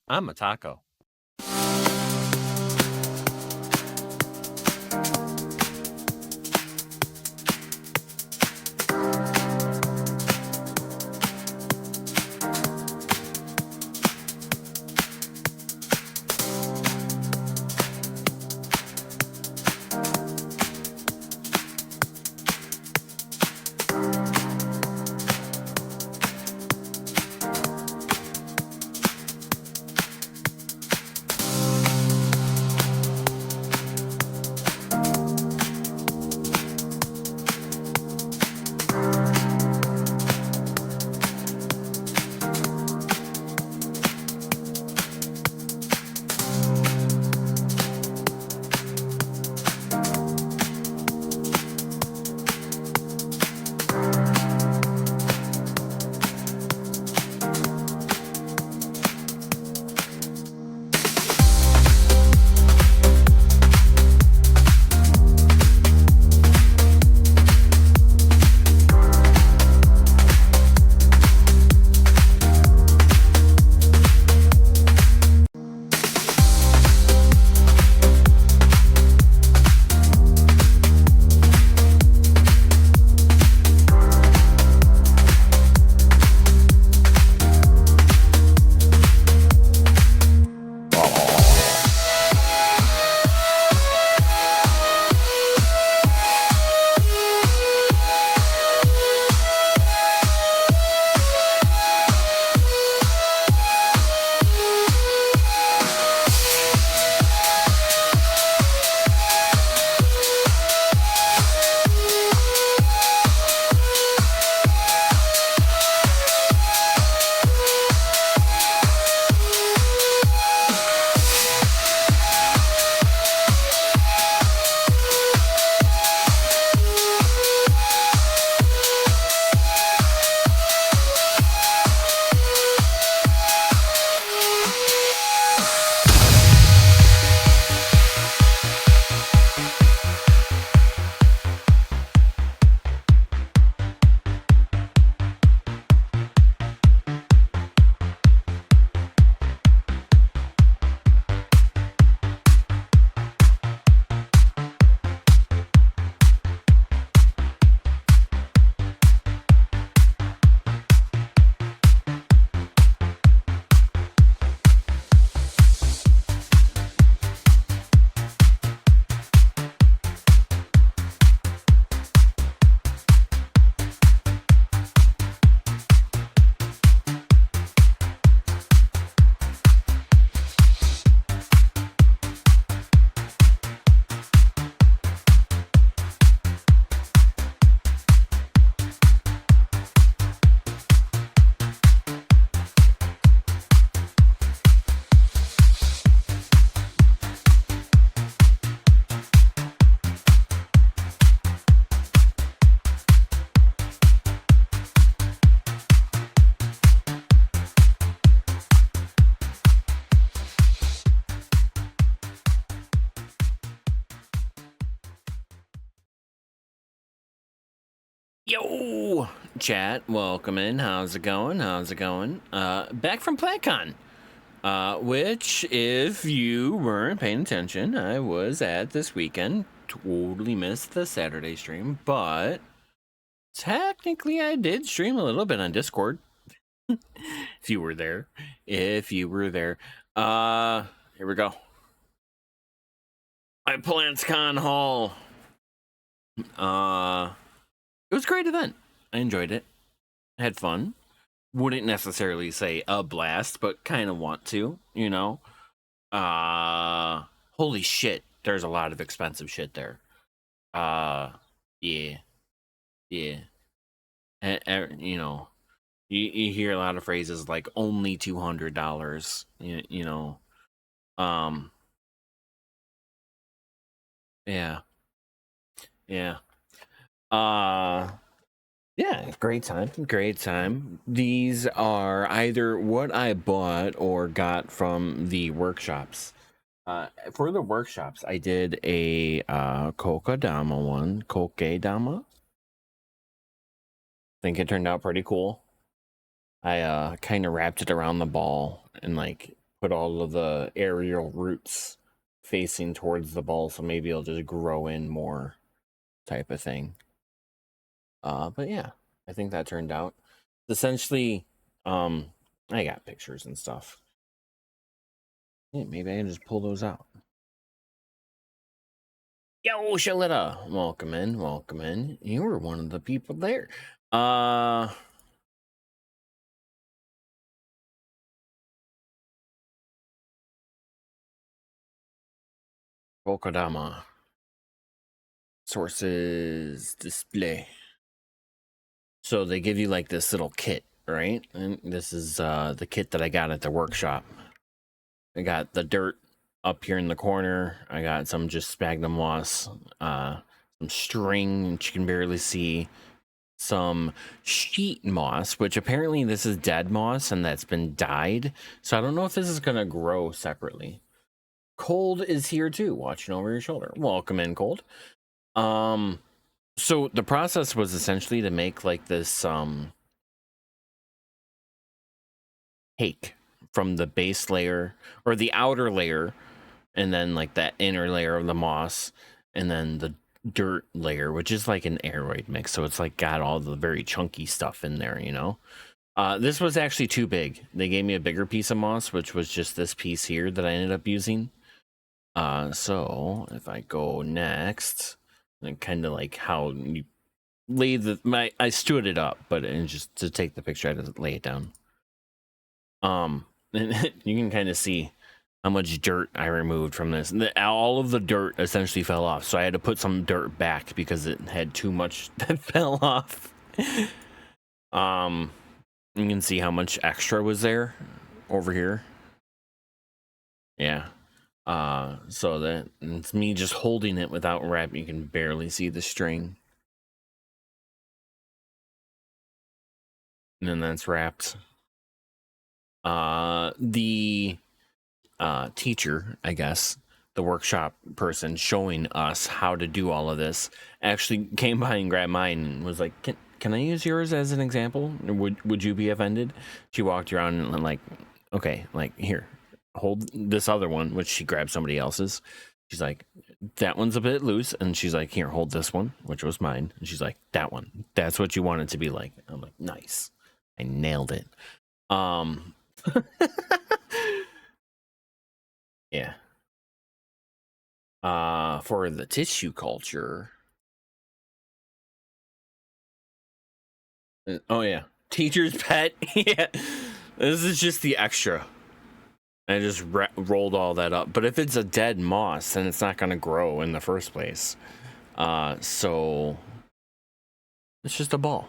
I'm a taco. Yo, chat, welcome in. How's it going? Back from PlantCon, which, if you weren't paying attention, I was at this weekend. Totally missed the Saturday stream, but technically I did stream a little bit on Discord. If you were there. Here we go. My PlantCon haul. It was a great event. I enjoyed it. I had fun. Wouldn't necessarily say a blast, but kind of want to, you know. Holy shit, there's a lot of expensive shit there. Yeah. You know, you hear a lot of phrases like only $200. You know, yeah. Yeah, great time. These are either what I bought or got from the workshops. For the workshops, I did a Kokedama one. Kokedama. Think it turned out pretty cool. I kind of wrapped it around the ball and like put all of the aerial roots facing towards the ball, so maybe it'll just grow in more type of thing. But yeah, I think that turned out. Essentially, I got pictures and stuff. Yeah, maybe I can just pull those out. Yo, Shalita, welcome in, welcome in. You were one of the people there. Kokodama. Sources display. So they give you like this little kit, right? And this is the kit that I got at the workshop. I got the dirt up here in the corner. I got some just sphagnum moss, some string, which you can barely see, some sheet moss, which apparently this is dead moss and that's been dyed. So I don't know if this is gonna grow separately. Cold is here too, watching over your shoulder. Welcome in, Cold. So the process was essentially to make like this cake from the base layer or the outer layer, and then like that inner layer of the moss, and then the dirt layer, which is like an aeroid mix. So it's like got all the very chunky stuff in there, you know. This was actually too big. They gave me a bigger piece of moss, which was just this piece here that I ended up using. So if I go next, and kind of like how you lay I stood it up, but just to take the picture, I had to lay it down. And you can kind of see how much dirt I removed from this. All of the dirt essentially fell off, so I had to put some dirt back because it had too much that fell off. You can see how much extra was there over here. Yeah. So that it's me just holding it without wrap. You can barely see the string. And then that's wrapped. The teacher, I guess, the workshop person showing us how to do all of this, actually came by and grabbed mine and was like, can I use yours as an example? Would you be offended? She walked around and like, okay, like here, hold this other one, which she grabbed somebody else's. She's like, that one's a bit loose, and she's like, here, hold this one, which was mine. And she's like, that one, that's what you want it to be like. I'm like, nice, I nailed it. Yeah. For the tissue culture. Oh yeah, teacher's pet. Yeah, this is just the extra. I just rolled all that up. But if it's a dead moss, then it's not gonna grow in the first place. So it's just a ball.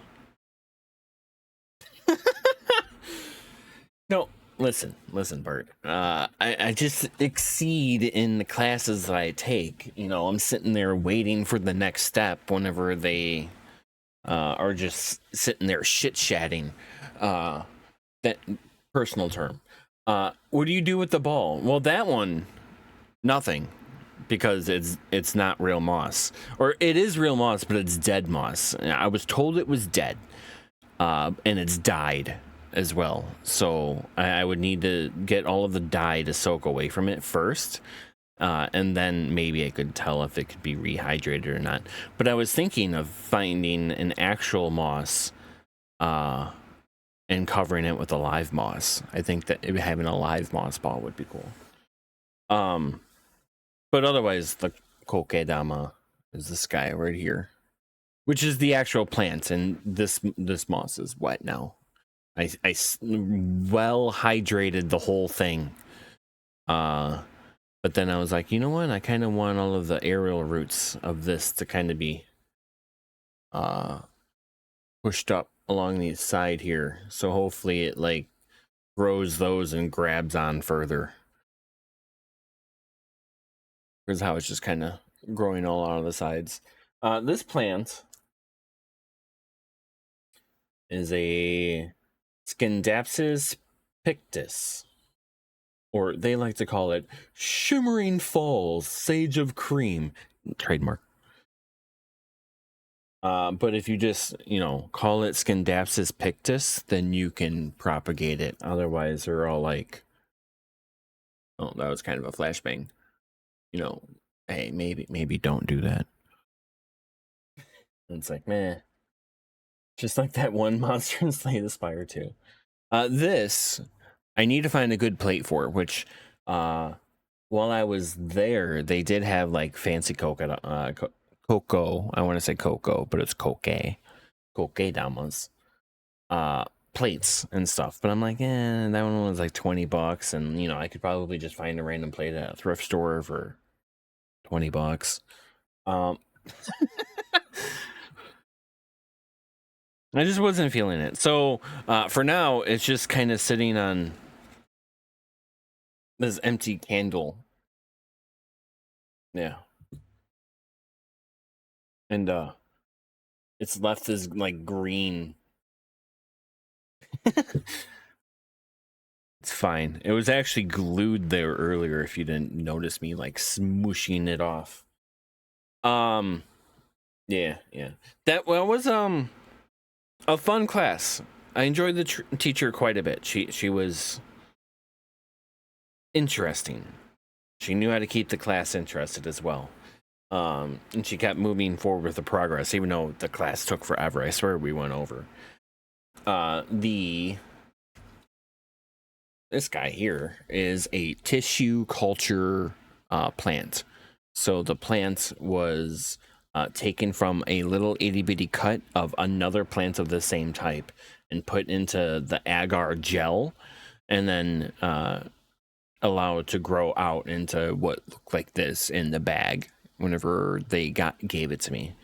No, listen, Bert. I just exceed in the classes that I take. You know, I'm sitting there waiting for the next step whenever they are just sitting there shit-shatting. That personal term. What do you do with the ball? Well, that one, nothing, because it's not real moss, or it is real moss, but it's dead moss. I was told it was dead, and it's dyed as well. So I would need to get all of the dye to soak away from it first. And then maybe I could tell if it could be rehydrated or not. But I was thinking of finding an actual moss, and covering it with a live moss. I think that having a live moss ball would be cool. But otherwise, the kokedama is this guy right here, which is the actual plant, and this moss is wet now. I well hydrated the whole thing. But then I was like, you know what? I kind of want all of the aerial roots of this to kind of be pushed up along the side here. So hopefully it like grows those and grabs on further. Here's how it's just kind of growing all out of the sides. This plant is a Scindapsus pictus, or they like to call it Shimmering Falls Sage of Cream, trademark. But if you just, call it Scindapsus pictus, then you can propagate it. Otherwise, they're all like Oh, that was kind of a flashbang. You know, hey, maybe don't do that. And it's like, meh. Just like that one monster in Slay the Spire too. This I need to find a good plate for, which while I was there, they did have like fancy cocoa. I want to say cocoa, but it's coke damas, plates and stuff. But I'm like, that one was like $20, and I could probably just find a random plate at a thrift store for $20. Um, I just wasn't feeling it. So for now, it's just kind of sitting on this empty candle. Yeah, and it's left as like green. It's fine. It was actually glued there earlier if you didn't notice me like smooshing it off. Yeah. That was a fun class. I enjoyed the teacher quite a bit. She was interesting. She knew how to keep the class interested as well. And she kept moving forward with the progress, even though the class took forever. I swear we went over. This guy here is a tissue culture plant. So the plant was taken from a little itty bitty cut of another plant of the same type and put into the agar gel, and then allowed to grow out into what looked like this in the bag whenever they gave it to me,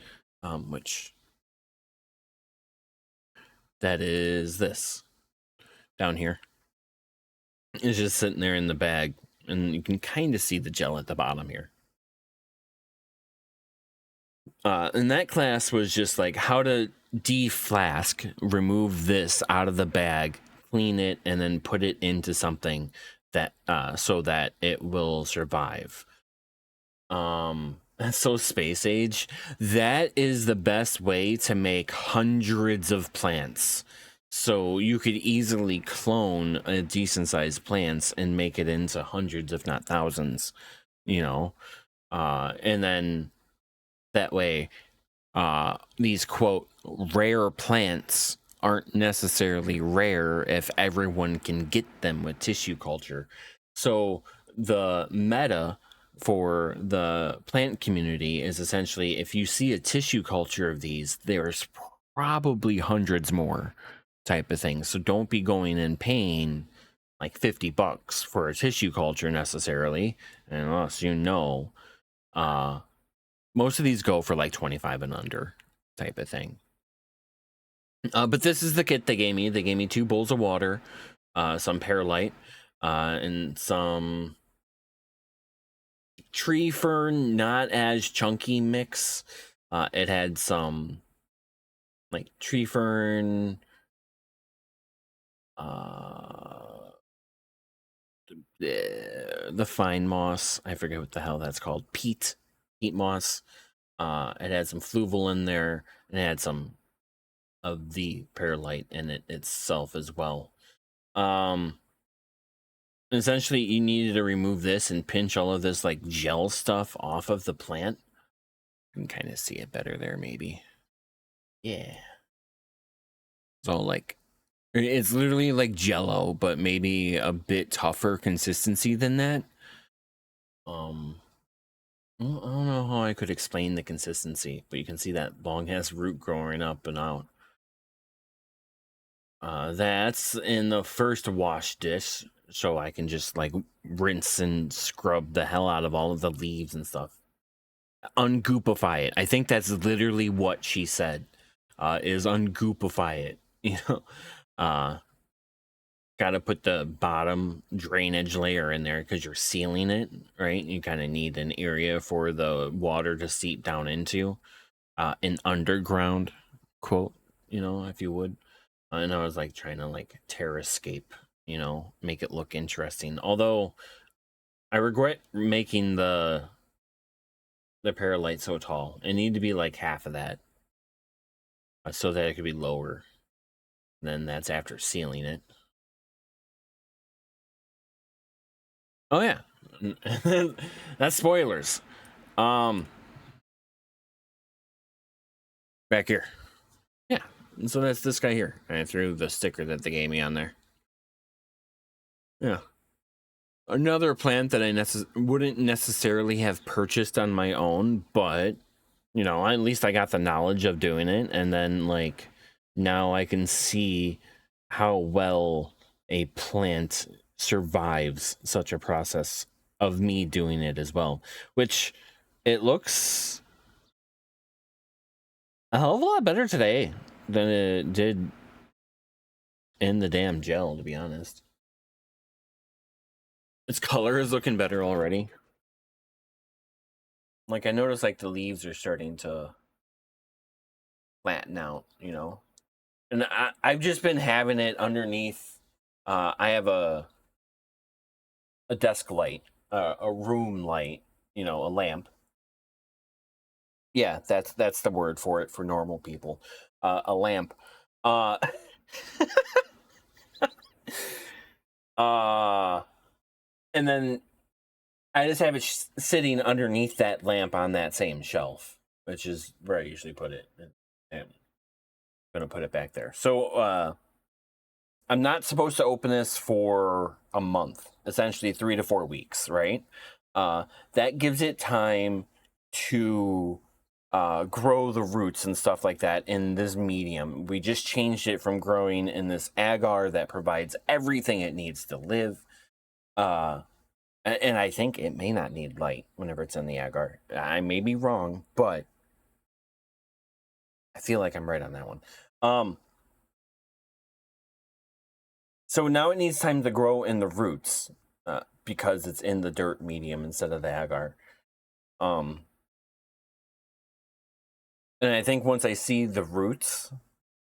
which that is this down here. It's just sitting there in the bag, and you can kind of see the gel at the bottom here. And that class was just like how to deflask, remove this out of the bag, clean it, and then put it into something that so that it will survive. That's so space age. That is the best way to make hundreds of plants. So you could easily clone a decent sized plants and make it into hundreds, if not thousands, and then that way these quote rare plants aren't necessarily rare if everyone can get them with tissue culture. So the meta for the plant community is essentially if you see a tissue culture of these, there's probably hundreds more type of thing. So don't be going and paying like $50 for a tissue culture necessarily, unless most of these go for like 25 and under type of thing. But this is the kit they gave me. They gave me 2 bowls of water, some perlite, and some tree fern, not as chunky mix. It had some like tree fern, the fine moss. I forget what the hell that's called. Peat moss. It had some fluval in there, and it had some of the perlite in it itself as well. Essentially, you needed to remove this and pinch all of this like gel stuff off of the plant. You can kind of see it better there, maybe. Yeah. So like, it's literally like Jello, but maybe a bit tougher consistency than that. I don't know how I could explain the consistency, but you can see that long ass root growing up and out. That's in the first wash dish, so I can just like rinse and scrub the hell out of all of the leaves and stuff. Ungoopify it. I think that's literally what she said. Is ungoopify it. Got to put the bottom drainage layer in there because you're sealing it, right? You kind of need an area for the water to seep down into, an underground quote, if you would. And I was like trying to like terrascape, make it look interesting. Although I regret making the perlite so tall. It needed to be like half of that, so that it could be lower. Then that's after sealing it. Oh yeah, that's spoilers. Um, back here. Yeah. And so that's this guy here. I threw the sticker that they gave me on there. Yeah. Another plant that I wouldn't necessarily have purchased on my own, but you know, at least I got the knowledge of doing it, and then like now I can see how well a plant survives such a process of me doing it as well, which it looks a hell of a lot better today than it did in the damn gel, to be honest. Its color is looking better already. Like I noticed like the leaves are starting to flatten out, you know. And I've just been having it underneath. I have a desk light, a room light, you know, a lamp. Yeah, that's the word for it for normal people. A lamp. Uh, uh, and then I just have it sitting underneath that lamp on that same shelf, which is where I usually put it. And I'm gonna put it back there. So I'm not supposed to open this for a month, essentially 3 to 4 weeks, right? That gives it time to grow the roots and stuff like that in this medium. We just changed it from growing in this agar that provides everything it needs to live. And I think it may not need light whenever it's in the agar. I may be wrong, but I feel like I'm right on that one. So now it needs time to grow in the roots because it's in the dirt medium instead of the agar. And I think once I see the roots,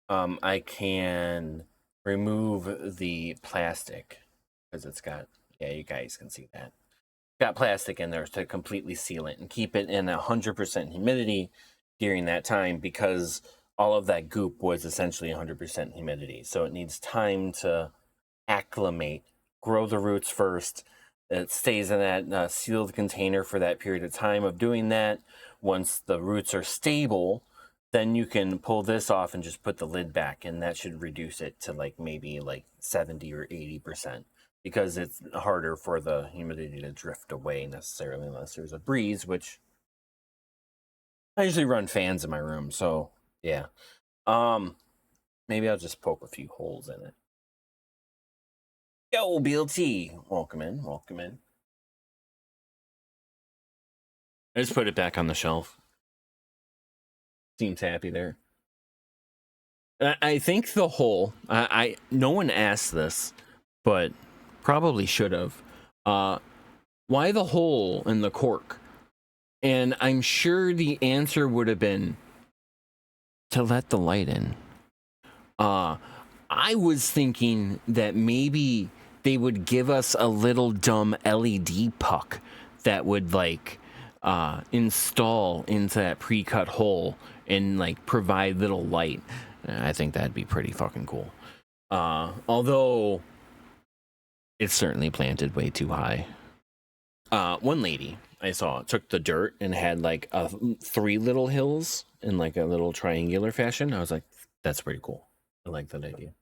I can remove the plastic because it's got, yeah, you guys can see that. Got plastic in there to completely seal it and keep it in 100% humidity during that time because all of that goop was essentially 100% humidity. So it needs time to acclimate, grow the roots first. It stays in that sealed container for that period of time of doing that. Once the roots are stable, then you can pull this off and just put the lid back, and that should reduce it to like maybe like 70 or 80% because it's harder for the humidity to drift away necessarily unless there's a breeze, which I usually run fans in my room. So yeah, maybe I'll just poke a few holes in it. Yo, BLT, welcome in, welcome in. I just put it back on the shelf. Seems happy there. I think the hole. I no one asked this, but probably should have. Why the hole in the cork? And I'm sure the answer would have been to let the light in. I was thinking that maybe they would give us a little dumb LED puck that would like install into that pre-cut hole and like provide little light. I think that'd be pretty fucking cool. Although it's certainly planted way too high. One lady I saw took the dirt and had like 3 little hills in like a little triangular fashion. I was like, that's pretty cool. I like that idea.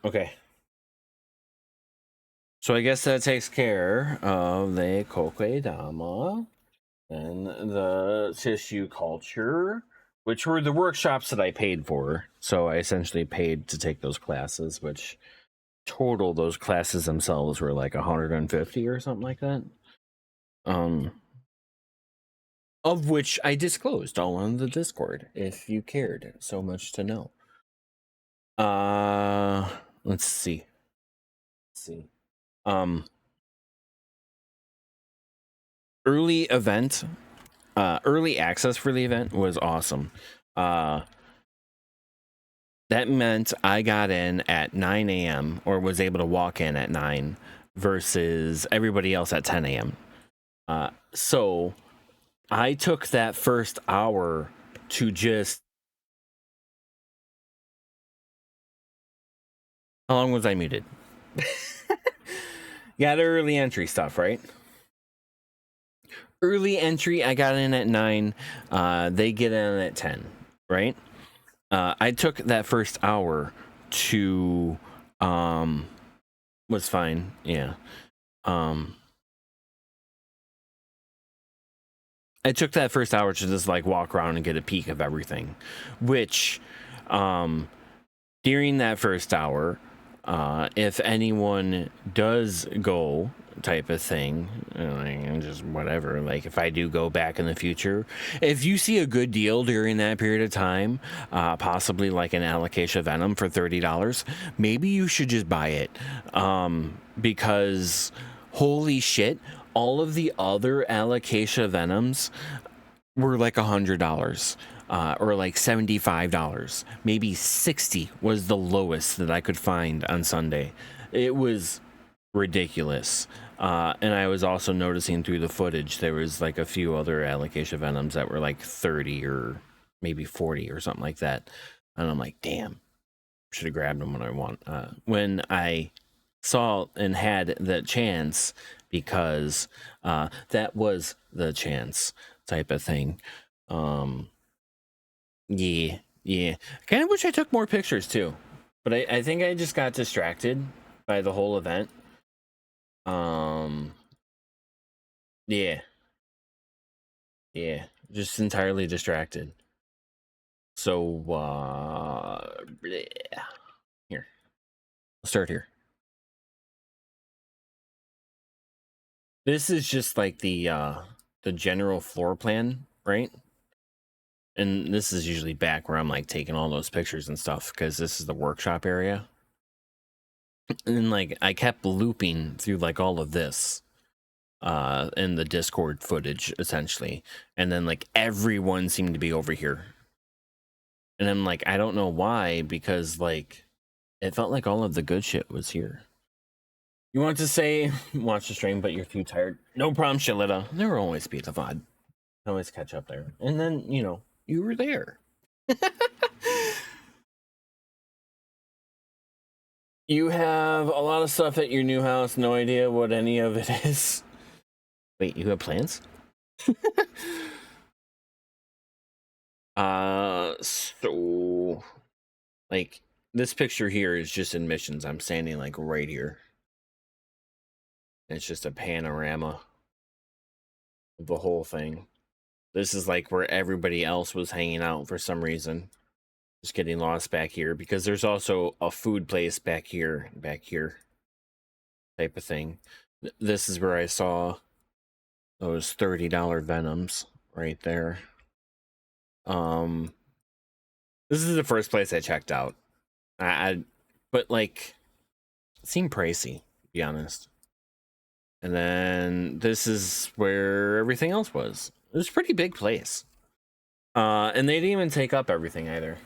Okay. So I guess that takes care of the kokedama and the tissue culture, which were the workshops that I paid for. So I essentially paid to take those classes, which total those classes themselves were like 150 or something like that. Of which I disclosed all on the Discord if you cared so much to know. Let's see. Early event, early access for the event was awesome. That meant I got in at 9 a.m. or was able to walk in at 9 versus everybody else at 10 a.m. So I took that first hour to just How long was I muted? Got early entry stuff, right? Early entry, I got in at 9. They get in at 10, right? I took that first hour to was fine, yeah. I took that first hour to just like walk around and get a peek of everything, which during that first hour, if anyone does go type of thing, just whatever, like if I do go back in the future, if you see a good deal during that period of time, possibly like an alocasia venom for $30, maybe you should just buy it, because holy shit, all of the other alocasia venoms were like $100, or like $75, maybe 60 was the lowest that I could find on Sunday. It was ridiculous. And I was also noticing through the footage there was like a few other alocasia venoms that were like 30 or maybe 40 or something like that, and I'm like, damn, should have grabbed them when I saw and had that chance, because that was the chance type of thing. Yeah, yeah. I kind of wish I took more pictures too, but I think I just got distracted by the whole event. Yeah, yeah, just entirely distracted. So, bleh. Here, I'll start here. This is just like the general floor plan, right? And this is usually back where I'm like taking all those pictures and stuff, because this is the workshop area. And then like I kept looping through like all of this in the Discord footage essentially, and then like everyone seemed to be over here, and I'm like, I don't know why, because like it felt like all of the good shit was here. You want to say watch the stream, but you're too tired? No problem, Shalita. There will always be the VOD. Always catch up there, and then you were there. You have a lot of stuff at your new house. No idea what any of it is. Wait, you have plans? So like this picture here is just admissions. I'm standing like right here. It's just a panorama of the whole thing. This is like where everybody else was hanging out for some reason. Just getting lost back here, because there's also a food place back here type of thing. This is where I saw those $30 venoms right there. This is the first place I checked out. But like, it seemed pricey, to be honest. And then this is where everything else was. It was a pretty big place. And they didn't even take up everything either.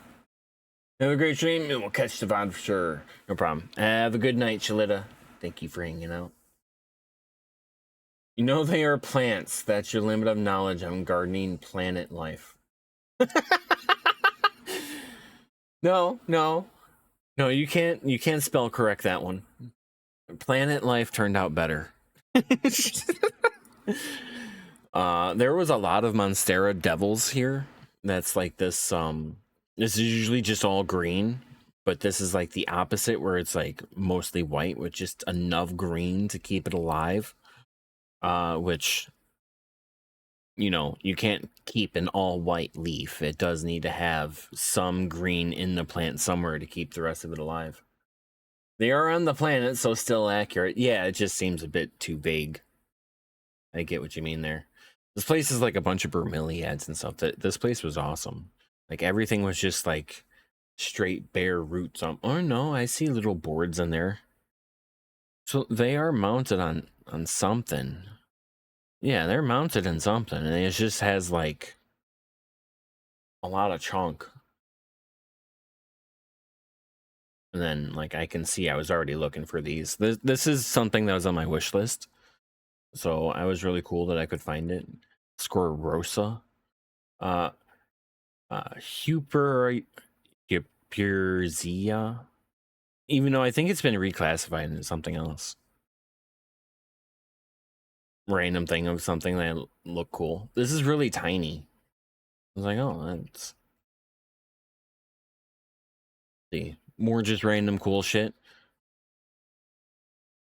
Have a great stream, and we'll catch the VOD for sure. No problem. Have a good night, Shalita. Thank you for hanging out. You know they are plants. That's your limit of knowledge on gardening planet life. No, you can't spell correct that one. Planet life turned out better. There was a lot of Monstera devils here. That's like this this is usually just all green, but this is like the opposite, where it's like mostly white with just enough green to keep it alive. Which, you can't keep an all white leaf. It does need to have some green in the plant somewhere to keep the rest of it alive. They are on the planet, so still accurate. Yeah, it just seems a bit too vague. I get what you mean there. This place is like a bunch of bromeliads and stuff. This place was awesome. Like everything was just like straight bare roots on. Oh no, I see little boards in there. So they are mounted on something. Yeah, they're mounted in something, and it just has like a lot of chunk. And then like I can see I was already looking for these. This is something that was on my wish list. So I was really cool that I could find it. Squirrosa. Huperzia. Even though I think it's been reclassified into something else. Random thing of something that looked cool. This is really tiny. I was like, oh, that's see more just random cool shit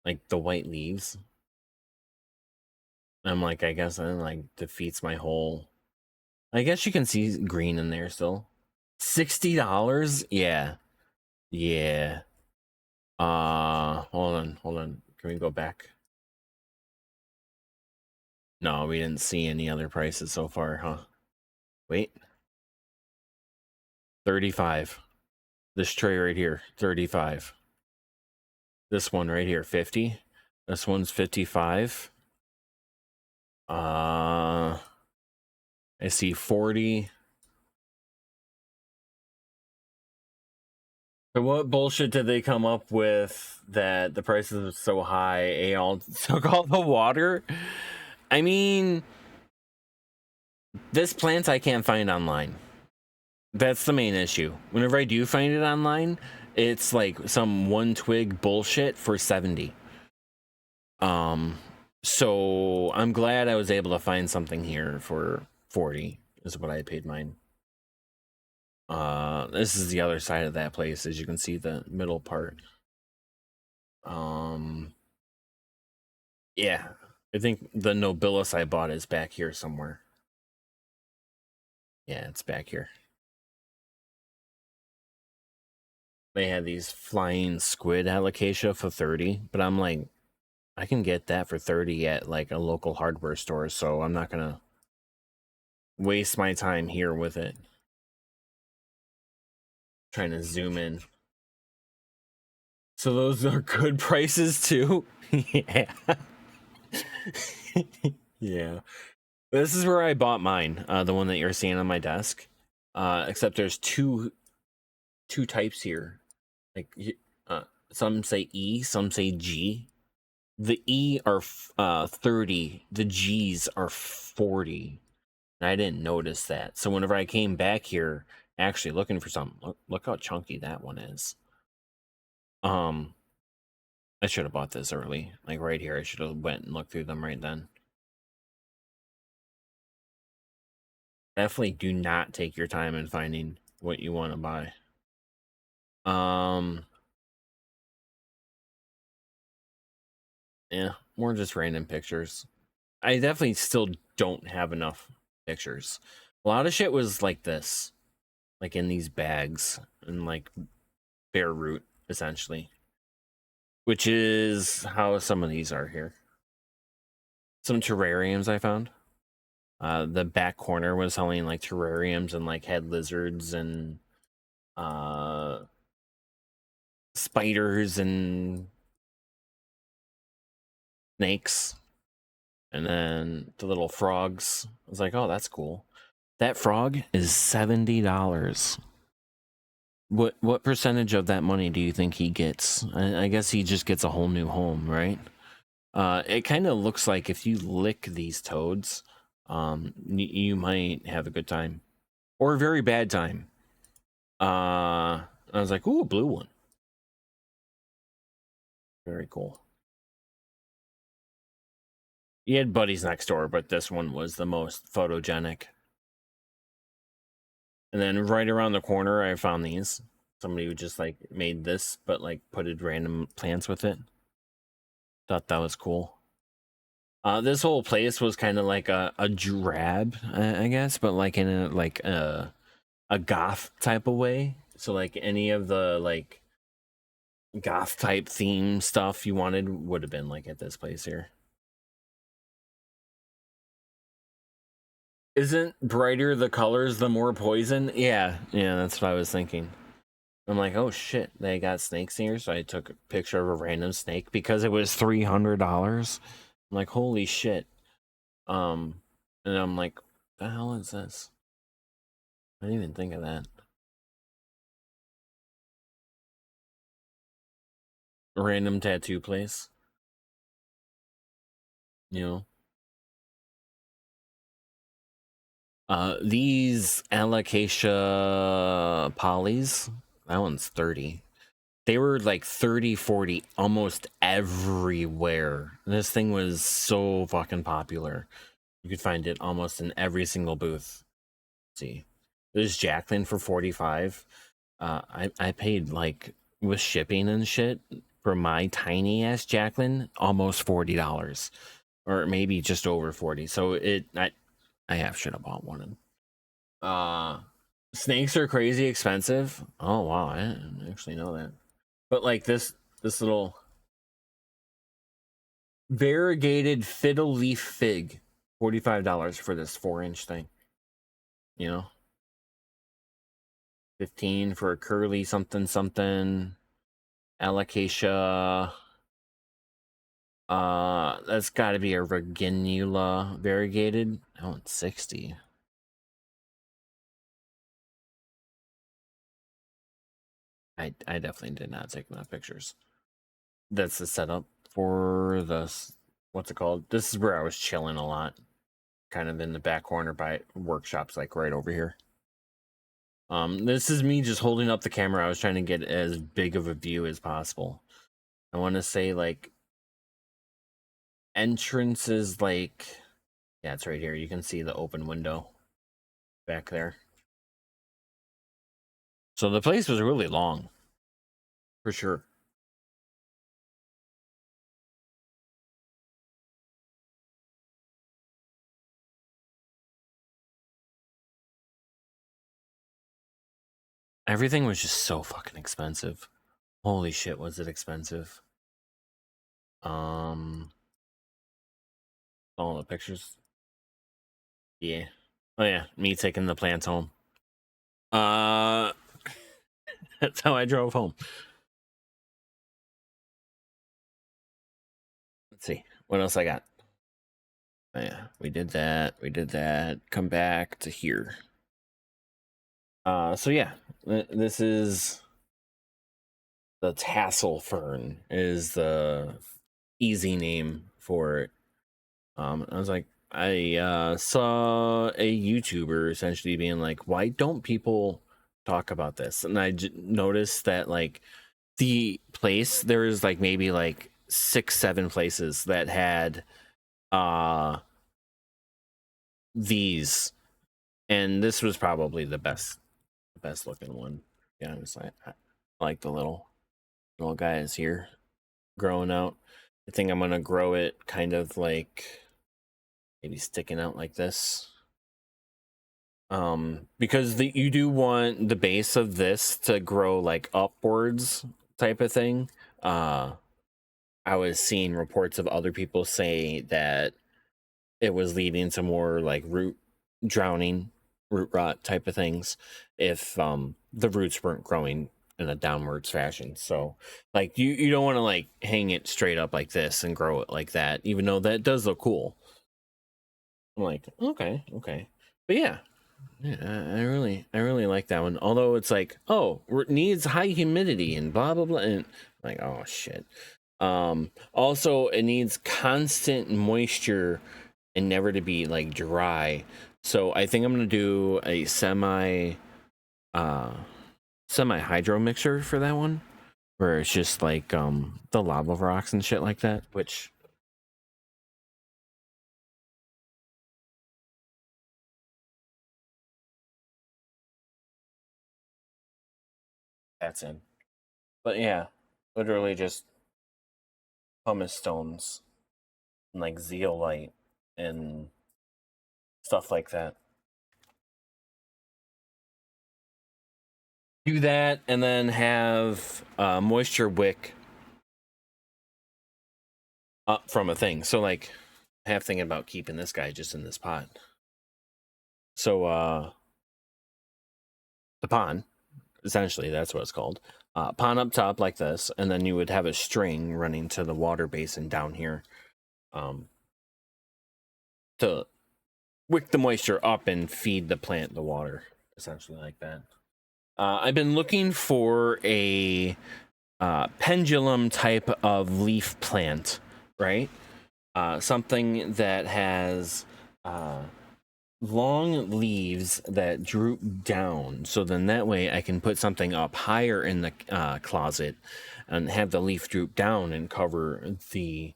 like the white leaves. I'm like, I guess that like defeats my whole. I guess you can see green in there still. $60? Yeah, yeah. Hold on. Can we go back? No, we didn't see any other prices so far, huh? Wait, 35. This tray right here, 35. This one right here, 50. This one's 55. I see 40. So what bullshit did they come up with that the prices are so high? They all took all the water. I mean, this plant I can't find online. That's the main issue. Whenever I do find it online, it's like some one twig bullshit for 70. So I'm glad I was able to find something here for 40 is what I paid mine. This is the other side of that place, as you can see the middle part. Yeah, I think the Nobilis I bought is back here somewhere. Yeah, it's back here. They had these flying squid alocasia for 30, but I'm like, I can get that for 30 at like a local hardware store, so I'm not gonna waste my time here with it. Trying to zoom in. So those are good prices too. Yeah. Yeah. This is where I bought mine, the one that you're seeing on my desk. Except there's two types here. Like some say E, some say G. The E are 30, the G's are 40. And I didn't notice that. So whenever I came back here actually looking for something, look how chunky that one is. I should have bought this early. Like right here, I should have went and looked through them right then. Definitely do not take your time in finding what you want to buy. Yeah, more just random pictures. I definitely still don't have enough pictures. A lot of shit was like this, like in these bags and like bare root, essentially, which is how some of these are here. Some terrariums I found. The back corner was selling like terrariums and like had lizards and spiders and snakes, and then the little frogs. I was like, oh, that's cool. That frog is $70. What percentage of that money do you think he gets? I guess he just gets a whole new home, right? It kind of looks like if you lick these toads, you might have a good time or a very bad time. I was like, ooh, a blue one. Very cool. He had buddies next door, but this one was the most photogenic. And then right around the corner, I found these. Somebody who just like made this, but like putted random plants with it. Thought that was cool. This whole place was kind of like a drab, I guess, but like in a goth type of way. So like any of the like goth type theme stuff you wanted would have been like at this place here. Isn't brighter the colors the more poison? Yeah, that's what I was thinking. I'm like, oh shit, they got snakes here, so I took a picture of a random snake because it was $300. I'm like, holy shit. And I'm like, the hell is this? I didn't even think of that. A random tattoo place, you know. These alocasia polys, that one's 30. They were like 30, 40 almost everywhere. This thing was so fucking popular. You could find it almost in every single booth. Let's see, there's Jacqueline for 45. I paid like with shipping and shit for my tiny ass Jacqueline almost $40, or maybe just over 40. So I have should have bought one. Snakes are crazy expensive. Oh wow, I didn't actually know that. But like this little variegated fiddle leaf fig, $45 for this 4-inch thing. You know, 15 for a curly something something. Alocasia. That's got to be a Reginula variegated. Oh, it's 60. I definitely did not take enough pictures. That's the setup for the, what's it called? This is where I was chilling a lot, kind of in the back corner by workshops, like right over here. This is me just holding up the camera. I was trying to get as big of a view as possible. I want to say like entrances, like, yeah, it's right here. You can see the open window back there. So the place was really long, for sure. Everything was just so fucking expensive. Holy shit, was it expensive? All the pictures. Yeah. Oh yeah, me taking the plants home. That's how I drove home. Let's see what else I got. Oh, yeah, we did that. We did that. Come back to here. So yeah, this is the tassel fern is the easy name for it. I was like, I saw a YouTuber essentially being like, why don't people talk about this? And I noticed that like the place, there was like maybe like 6, 7 places that had these, and this was probably the best looking one. Yeah, it's like I like the little guys here growing out. I think I'm gonna grow it kind of like maybe sticking out like this. Because you do want the base of this to grow like upwards type of thing. I was seeing reports of other people say that it was leading to more like root drowning, root rot type of things if the roots weren't growing in a downwards fashion. So like you don't want to like hang it straight up like this and grow it like that, even though that does look cool. I'm like, okay. But yeah, I really like that one. Although it's like, oh, it needs high humidity and blah blah blah, and like, oh shit. Also, it needs constant moisture and never to be like dry. So I think I'm gonna do a semi hydro mixer for that one, where it's just like the lava rocks and shit like that. Which that's in. But yeah, literally just pumice stones and like zeolite and stuff like that. Do that and then have moisture wick up from a thing. So like I have thinking about keeping this guy just in this pot. So the pond, essentially that's what it's called. Pond up top like this, and then you would have a string running to the water basin down here to wick the moisture up and feed the plant the water, essentially like that. I've been looking for a pendulum type of leaf plant, right? Something that has long leaves that droop down, so then that way I can put something up higher in the closet and have the leaf droop down and cover the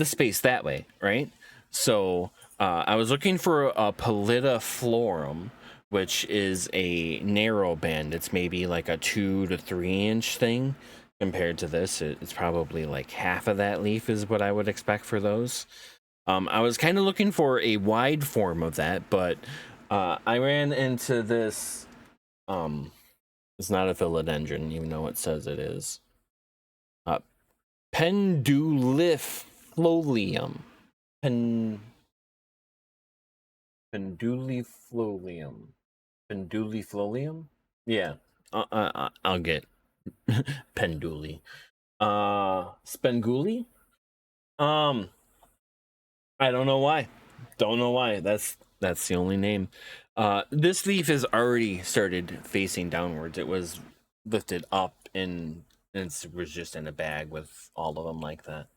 space that way, right? So I was looking for a pallidiflorum, which is a narrow band. It's maybe like a 2 to 3 inch thing. Compared to this, it's probably like half of that leaf is what I would expect for those. I was kind of looking for a wide form of that, but I ran into this. It's not a philodendron, even though it says it is. Penduliflolium. Penduliflolium. Penduliflolium? Yeah. I'll get penduli. Spenguli? I don't know why. Don't know why. That's the only name. This leaf has already started facing downwards. It was lifted up and it was just in a bag with all of them like that.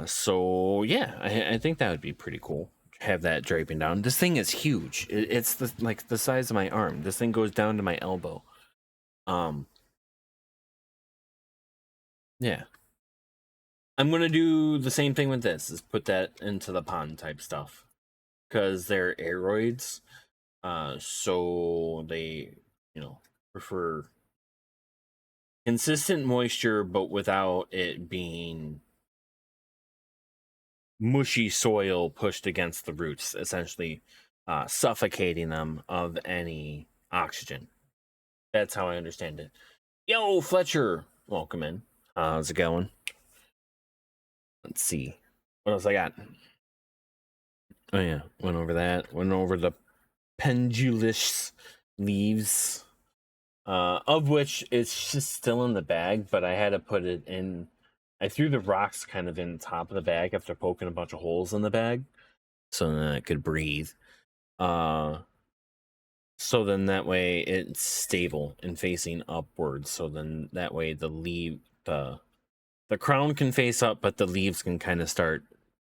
So yeah, I think that would be pretty cool. Have that draping down. This thing is huge. It's like the size of my arm. This thing goes down to my elbow. Yeah. I'm gonna do the same thing with this. Is put that into the pond type stuff because they're aeroids. So they, prefer consistent moisture, but without it being mushy soil pushed against the roots, essentially suffocating them of any oxygen. That's how I understand it. Yo, Fletcher, welcome in. How's it going? Let's see. What else I got? Oh yeah, went over that. Went over the pendulous leaves, of which it's just still in the bag, but I had to put it in. I threw the rocks kind of in the top of the bag after poking a bunch of holes in the bag, so then it could breathe. So then that way it's stable and facing upwards. So then that way the crown can face up, but the leaves can kind of start,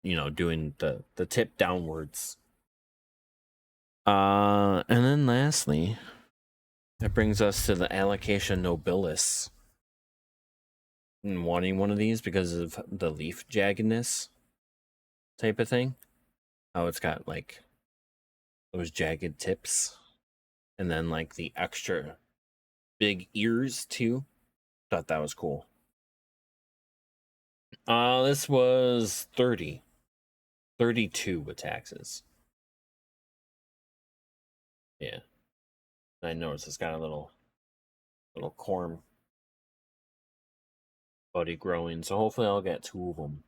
doing the tip downwards. And then lastly, that brings us to the Alocasia nobilis. And wanting one of these because of the leaf jaggedness type of thing. How it's got like those jagged tips. And then like the extra big ears too. Thought that was cool. This was 30. 32 with taxes. Yeah. I noticed it's got a little corm buddy growing, so hopefully I'll get 2 of them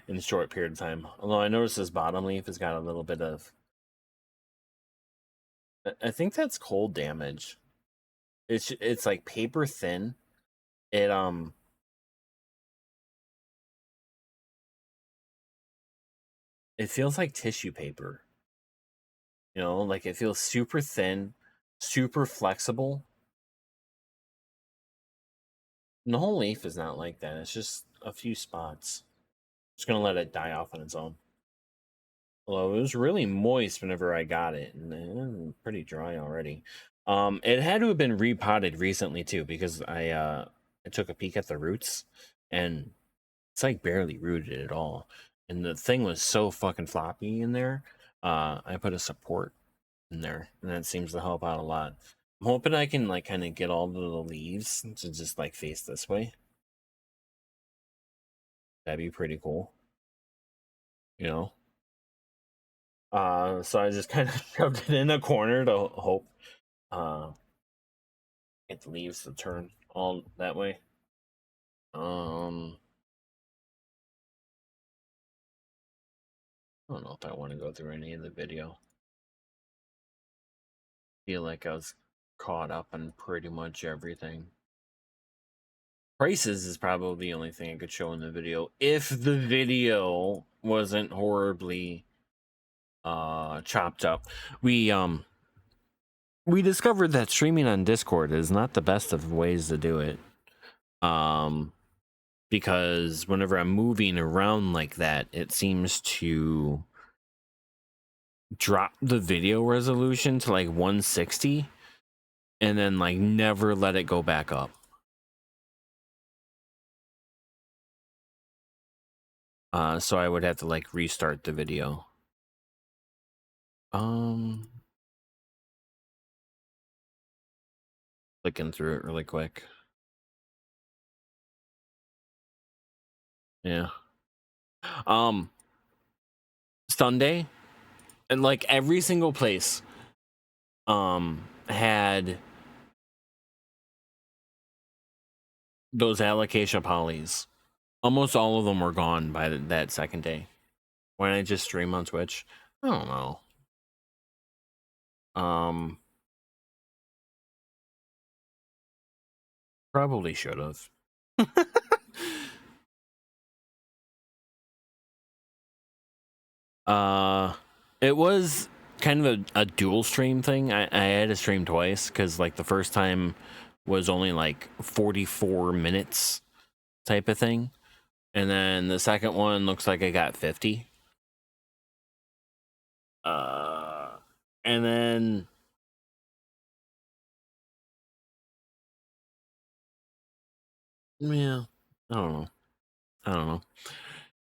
in a short period of time. Although I noticed this bottom leaf has got a little bit of, I think that's cold damage. It's like paper thin. It it feels like tissue paper. Like it feels super thin, super flexible. And the whole leaf is not like that. It's just a few spots. Just gonna let it die off on its own. Although it was really moist whenever I got it, and pretty dry already. It had to have been repotted recently too, because I took a peek at the roots, and it's like barely rooted at all. And the thing was so fucking floppy in there. I put a support in there, and that seems to help out a lot. I'm hoping I can like kind of get all of the leaves to just like face this way. That'd be pretty cool. So I just kind of shoved it in a corner to hope get the leaves to turn all that way. I don't know if I want to go through any of the video. Feel like I was caught up on pretty much everything. Prices is probably the only thing I could show in the video if the video wasn't horribly chopped up. We discovered that streaming on Discord is not the best of ways to do it. Because whenever I'm moving around like that, it seems to drop the video resolution to like 160 and then like never let it go back up. So I would have to like restart the video. Clicking through it really quick. Yeah. Sunday, and like every single place had those alocasia polys. Almost all of them were gone by that second day. Why didn't I just stream on Twitch? I don't know. Probably should have. It was kind of a dual stream thing. I had to stream twice because like the first time was only like 44 minutes type of thing, and then the second one looks like I got 50. And then yeah, I don't know.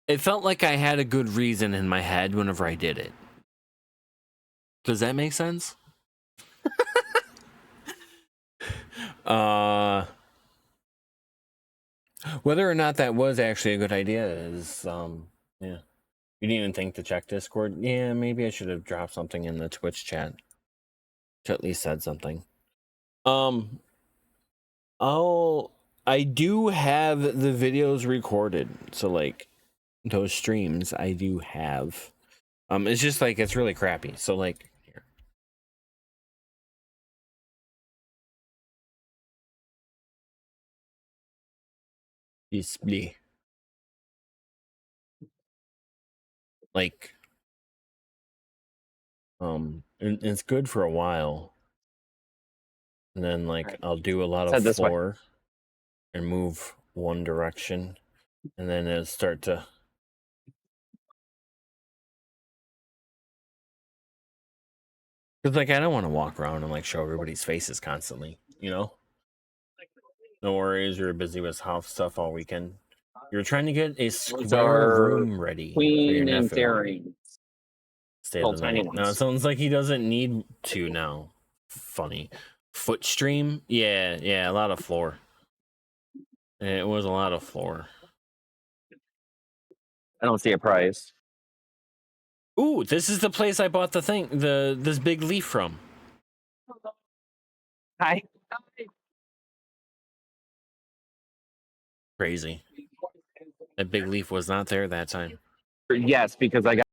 It felt like I had a good reason in my head whenever I did it. Does that make sense? Whether or not that was actually a good idea is yeah. You didn't even think to check Discord? Yeah, maybe I should have dropped something in the Twitch chat. To at least said something. I do have the videos recorded, so like those streams I do have. It's just like it's really crappy. So like here. Display. Like and it's good for a while. And then like right. I'll do a lot of floor and move one direction, and then it'll start to because like I don't want to walk around and like show everybody's faces constantly, you know? No worries, you're busy with house stuff all weekend. You're trying to get a square room ready for your nephew. Stay the night. No, it sounds like he doesn't need to now. Funny. Foot stream? Yeah, a lot of floor. It was a lot of floor. I don't see a price. Ooh, this is the place I bought this big leaf from. Hi. Crazy. That big leaf was not there that time. Yes, because I got.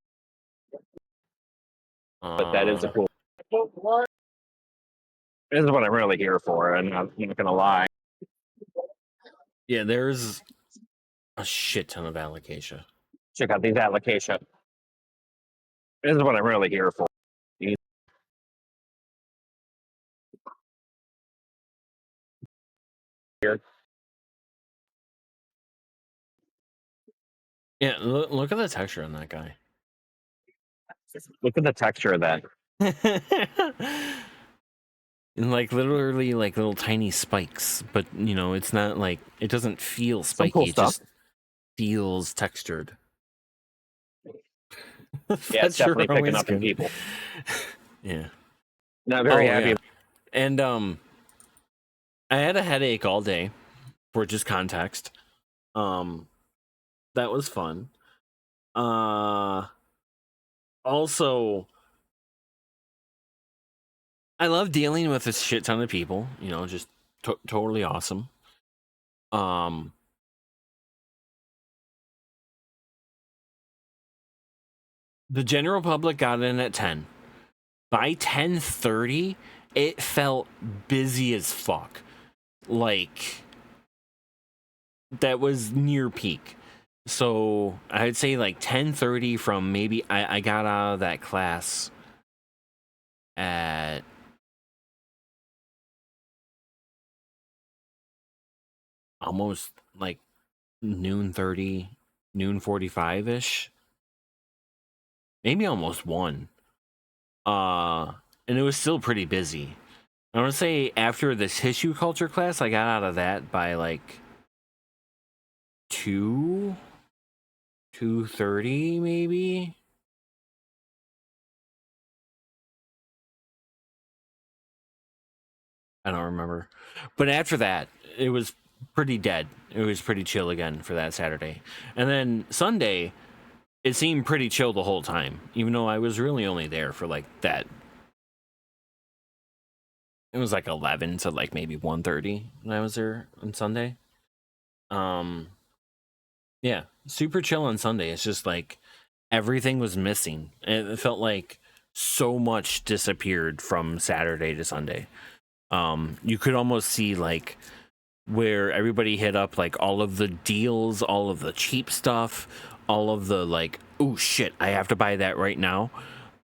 But that is a cool. This is what I'm really here for, and I'm not gonna lie. Yeah, there's a shit ton of alocasia. Check out these alocasia. This is what I'm really here for. Here. Yeah, look at the texture on that guy. Look at the texture of that. And like literally like little tiny spikes, but you know, it's not like it doesn't feel spiky, cool it just feels textured. Yeah, it's definitely picking up in people. Yeah. Not very happy. Yeah. And I had a headache all day for just context. That was fun. Also, I love dealing with a shit ton of people, you know, just totally awesome. The general public got in at 10. By 10:30, it felt busy as fuck. Like, that was near peak. So I'd say like 10:30 from maybe I got out of that class at almost like noon 30, noon 45-ish. Maybe almost 1. And it was still pretty busy. I want to say after the tissue culture class, I got out of that by like 2:30 maybe. I don't remember. But after that, it was pretty dead. It was pretty chill again for that Saturday. And then Sunday, it seemed pretty chill the whole time, even though I was really only there for like that. It was like 11 to like maybe 1:30 when I was there on Sunday. Um, yeah, super chill on Sunday. It's just like everything was missing. It felt like so much disappeared from Saturday to Sunday. You could almost see like where everybody hit up like all of the deals, all of the cheap stuff, all of the like, oh shit, I have to buy that right now.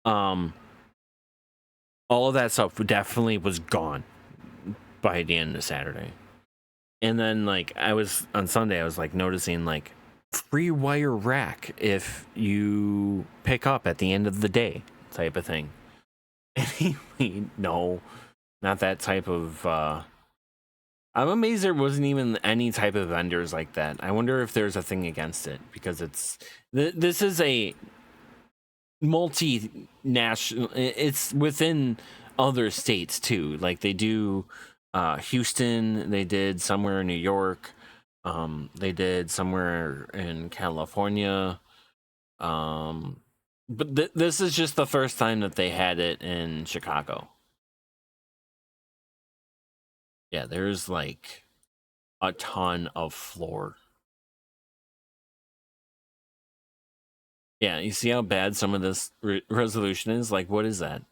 Um, all of that stuff definitely was gone by the end of Saturday. And then like I was on Sunday, I was like noticing like free wire rack if you pick up at the end of the day type of thing. Anyway, no, not that type of I'm amazed there wasn't even any type of vendors like that. I wonder if there's a thing against it because this is a multinational. It's within other states too. Like they do Houston, they did somewhere in New York, they did somewhere in California. But this is just the first time that they had it in Chicago. Yeah, there's like a ton of floor. Yeah, you see how bad some of this resolution is? Like, what is that?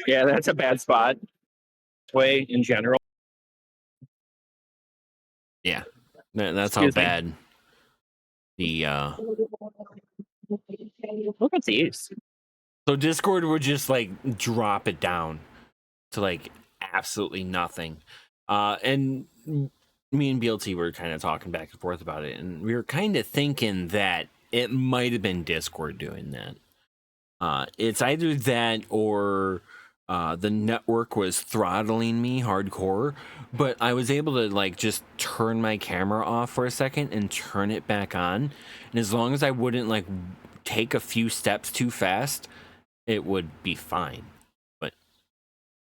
Yeah, that's a bad spot. Way in general. Yeah, that's how Excuse me. bad the Look at these. so Discord would just like drop it down to like absolutely nothing. And me and BLT were kind of talking back and forth about it, and we were kind of thinking that it might have been Discord doing that. It's either that or the network was throttling me hardcore, but I was able to like just turn my camera off for a second and turn it back on. And as long as I wouldn't like take a few steps too fast, it would be fine. But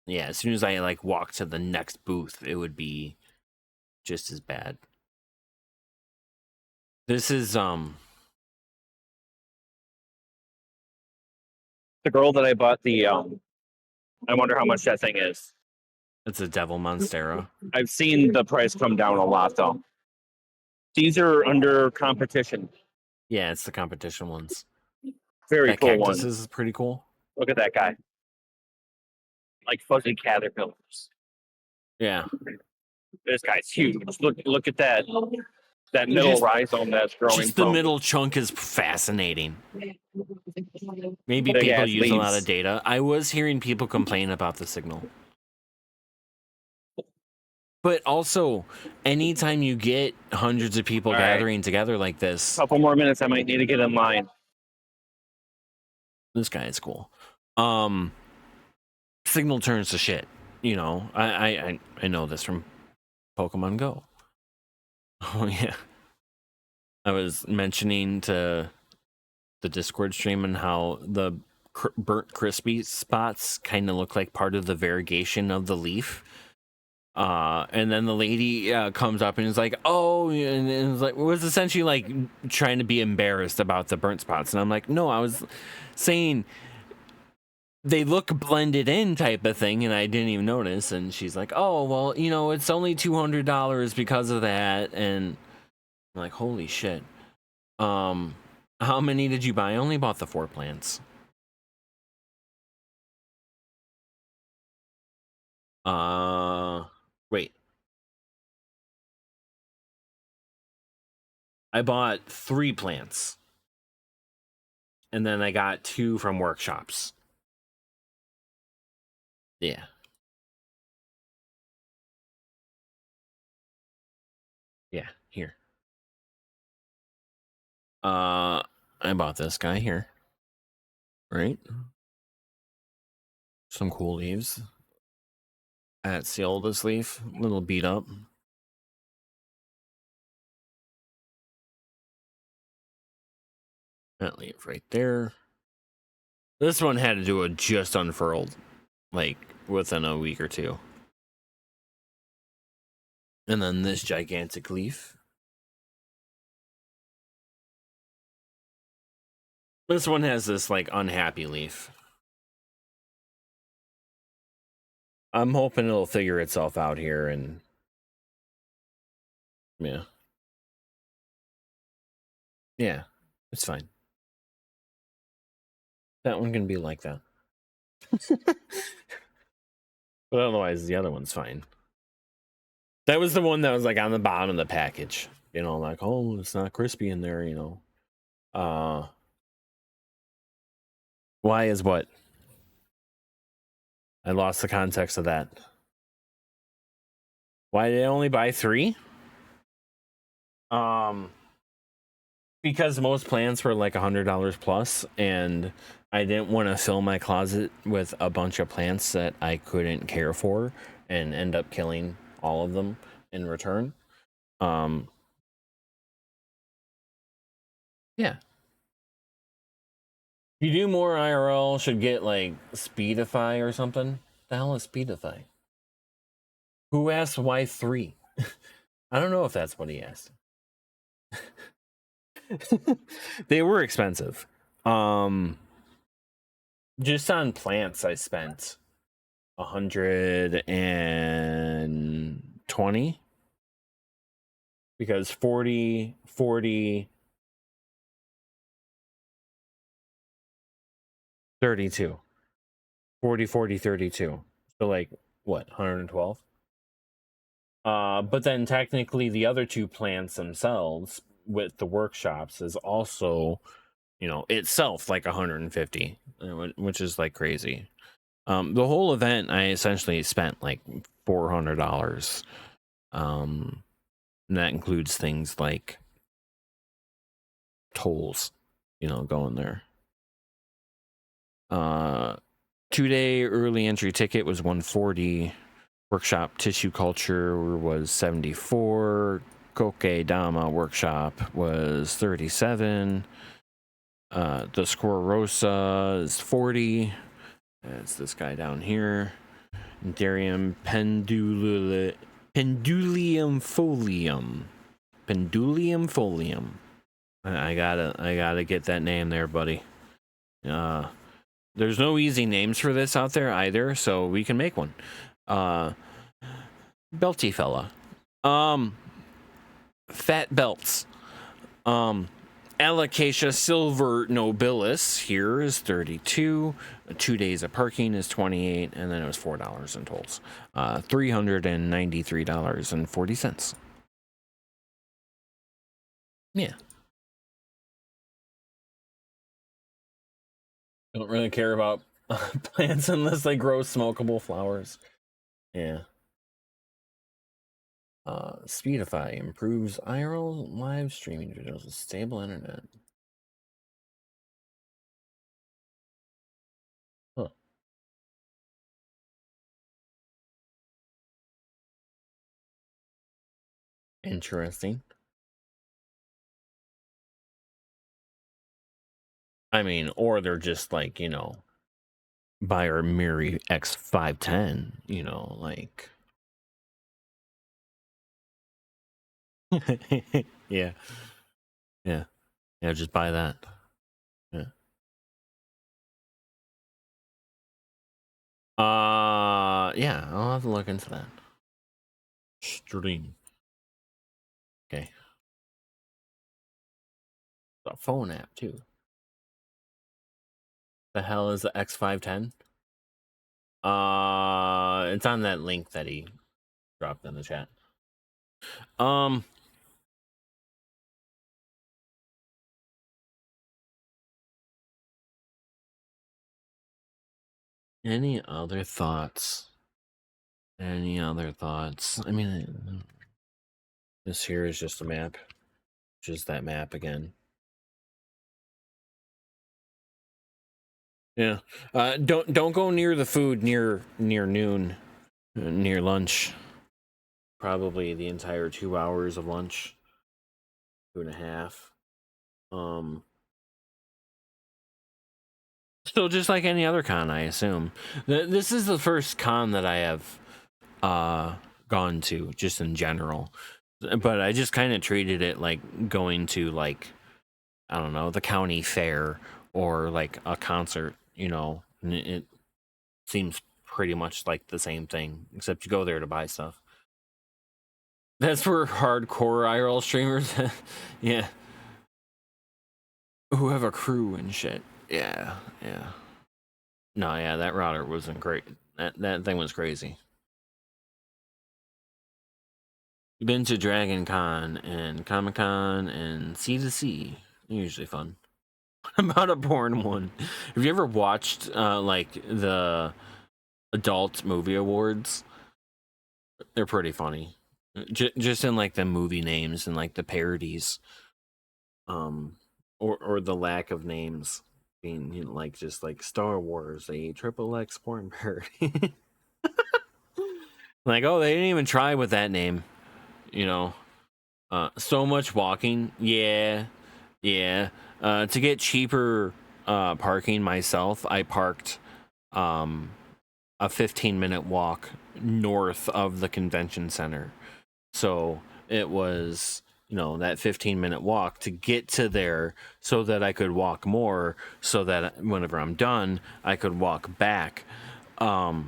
yeah, as soon as I like walk to the next booth, it would be just as bad. This is The girl that I bought the I wonder how much that thing is. it's a Devil Monstera. I've seen the price come down a lot though. These are under competition. Yeah, it's the competition ones. Very That cool cactus one. is pretty cool. Look at that guy. Like fuzzy caterpillars. Yeah. This guy's huge. Look at that middle Just rhizome that's growing Just the from middle chunk is fascinating. Maybe big people ass use a lot of leaves. data. I was hearing people complain about the signal. But also, anytime you get hundreds of people All right. gathering together like this, Couple more minutes, I might need to get in line. this guy is cool. Signal turns to shit. You know, I know this from Pokemon Go. Oh yeah. I was mentioning to the Discord stream and how the burnt crispy spots kind of look like part of the variegation of the leaf. And then the lady comes up and is like, "Oh," and it's like was essentially like trying to be embarrassed about the burnt spots, and I'm like, "No, I was saying they look blended in type of thing, and I didn't even notice." And she's like, "Oh, well, you know, it's only $200 because of that," and I'm like, "Holy shit!" Um, how many did you buy? I only bought the 4 plants. Wait. I bought 3 plants. And then I got 2 from workshops. Yeah. Yeah, here. I bought this guy here. Right? Some cool leaves. At seal this leaf, a little beat up. That leaf right there. This one had to do it just unfurled, like within a week or two. And then this gigantic leaf. This one has this like unhappy leaf. I'm hoping it'll figure itself out here and yeah. Yeah, it's fine. That one can be like that. But otherwise, the other one's fine. That was the one that was like on the bottom of the package. You know, like, oh, it's not crispy in there, you know. Why is what? I lost the context of that. Why did I only buy 3? Because most plants were like $100 plus, and I didn't want to fill my closet with a bunch of plants that I couldn't care for and end up killing all of them in return. Yeah. If you do more IRL, should get like Speedify or something. The hell is Speedify? Who asked why 3? I don't know if that's what he asked. They were expensive. Just on plants, I spent 120 because 40, 40, 32. 40, 40, 32. So like what, 112? But then technically the other 2 plants themselves with the workshops is also, you know, itself like 150, which is like crazy. The whole event I essentially spent like $400. And that includes things like tolls, you know, going there. 2-day early entry ticket was 140. Workshop tissue culture was 74. Koke Dama workshop was 37. The Scorosa is 40. That's this guy down here. Darium pendulium folium. Pendulium folium. I gotta get that name there, buddy. There's no easy names for this out there either, so we can make one. Belty fella. Fat belts. Alocasia silver nobilis here is 32. 2 days of parking is 28, and then it was $4 in tolls. $393.40. Yeah. Don't really care about plants unless they grow smokable flowers. Yeah. Speedify improves IRL live streaming videos with stable internet. Huh. Interesting. I mean, or they're just like, you know, buy our Miri X510, you know, like. Yeah. Yeah. Yeah, just buy that. Yeah. Yeah, I'll have to look into that. Stream. Okay. A phone app too. The hell is the X510? It's on that link that he dropped in the chat. Any other thoughts? Any other thoughts? I mean, this here is just a map. Just that map again. Yeah. Don't go near the food near noon, near lunch. Probably the entire 2 hours of lunch, 2.5. So just like any other con, I assume. This is the first con that I have gone to, just in general. But I just kind of treated it like going to, like, I don't know, the county fair or like a concert, you know. And it seems pretty much like the same thing, except you go there to buy stuff. That's for hardcore IRL streamers. Yeah. Who have a crew and shit. Yeah, yeah. No, yeah, that router wasn't great. That thing was crazy. Been to Dragon Con and Comic Con and C2C. Usually fun. About a porn one. Have you ever watched like the adult movie awards? They're pretty funny. Just in like the movie names and like the parodies, or the lack of names being, you know, like just like Star Wars, a triple X porn parody. Like, oh, they didn't even try with that name, you know. So much walking, yeah, yeah. To get cheaper parking myself, I parked a 15-minute walk north of the convention center. So it was, you know, that 15-minute walk to get to there so that I could walk more, so that whenever I'm done, I could walk back. But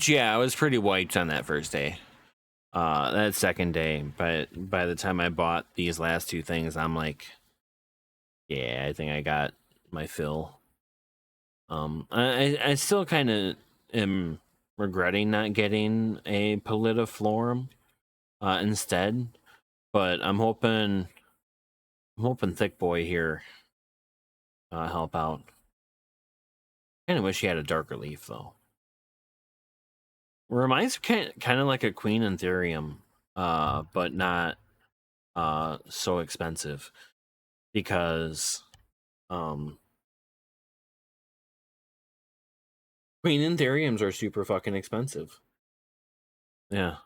yeah, I was pretty wiped on that first day. That second day, but by the time I bought these last two things, I'm like, yeah, I think I got my fill. I still kind of am regretting not getting a Politiflorum instead, but I'm hoping Thick Boy here help out. Kind of wish he had a darker leaf though. Reminds me kind of like a Queen Ethereum, but not so expensive, because Queen Ethereums are super fucking expensive. Yeah.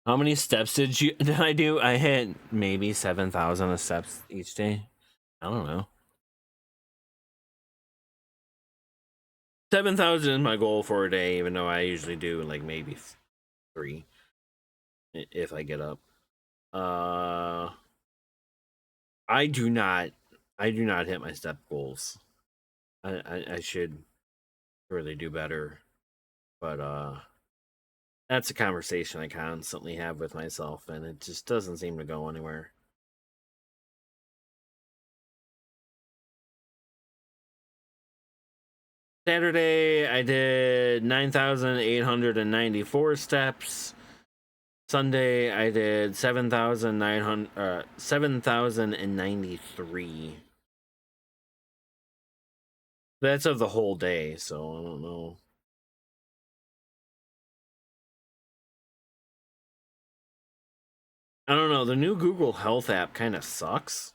How many steps did I do? I hit maybe 7,000 steps each day. I don't know. 7,000 is my goal for a day, even though I usually do like maybe 3 if I get up. I do not hit my step goals. I should really do better, but that's a conversation I constantly have with myself, and it just doesn't seem to go anywhere. Saturday, I did 9,894 steps. Sunday, I did 7,093. That's of the whole day, so I don't know. I don't know. The new Google Health app kind of sucks.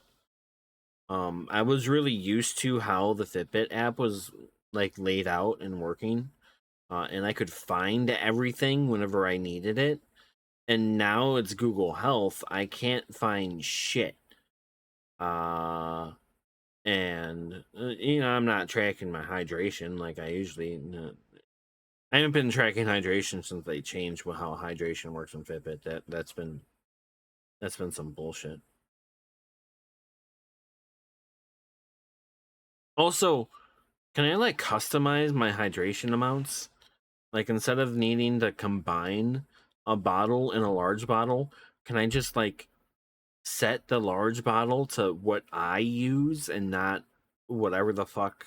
I was really used to how the Fitbit app was like laid out and working, and I could find everything whenever I needed it. And now it's Google Health. I can't find shit. And you know, I'm not tracking my hydration like I usually. I haven't been tracking hydration since they changed how hydration works in Fitbit. That's been some bullshit. Also, can I like customize my hydration amounts? Like, instead of needing to combine a bottle and a large bottle, can I just like set the large bottle to what I use and not whatever the fuck?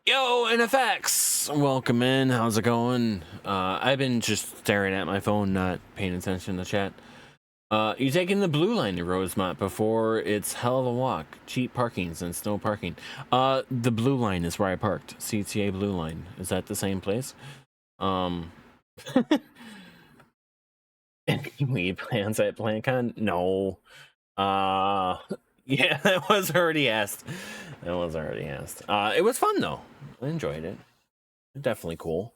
Yo, NFX! Welcome in. How's it going? I've been just staring at my phone, not paying attention to chat. You taking the blue line to Rosemont before it's hell of a walk. Cheap parking since no parking. The blue line is where I parked. CTA blue line. Is that the same place? Um Any weed plans at PlantCon? No. Uh, yeah, that was already asked. That was already asked. It was fun though. I enjoyed it. Definitely cool.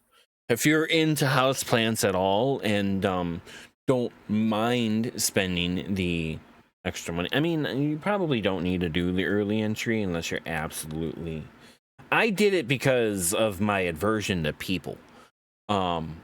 If you're into house plants at all and don't mind spending the extra money, I mean, you probably don't need to do the early entry unless you're absolutely. I did it because of my aversion to people. Um,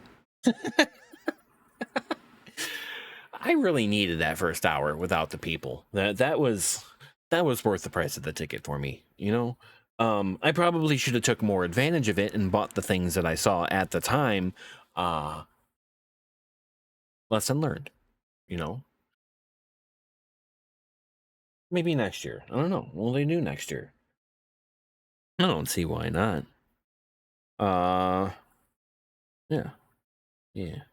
I really needed that first hour without the people. That was worth the price of the ticket for me, you know? I probably should have took more advantage of it and bought the things that I saw at the time. Lesson learned, you know? Maybe next year. I don't know. What will they do next year? I don't see why not. Uh yeah. Yeah.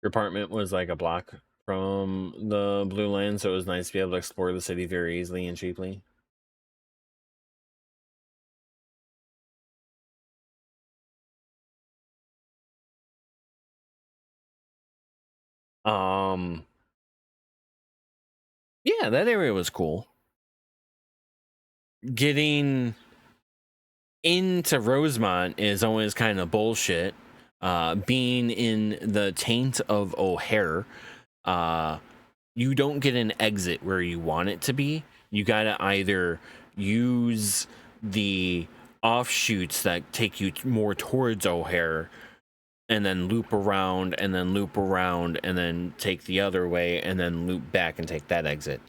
Your apartment was like a block from the Blue Line, so it was nice to be able to explore the city very easily and cheaply. Um yeah, that area was cool. Getting into Rosemont is always kind of bullshit. Being in the taint of O'Hare, uh, you don't get an exit where you want it to be. You gotta either use the offshoots that take you more towards O'Hare and then loop around and then loop around and then take the other way and then loop back and take that exit.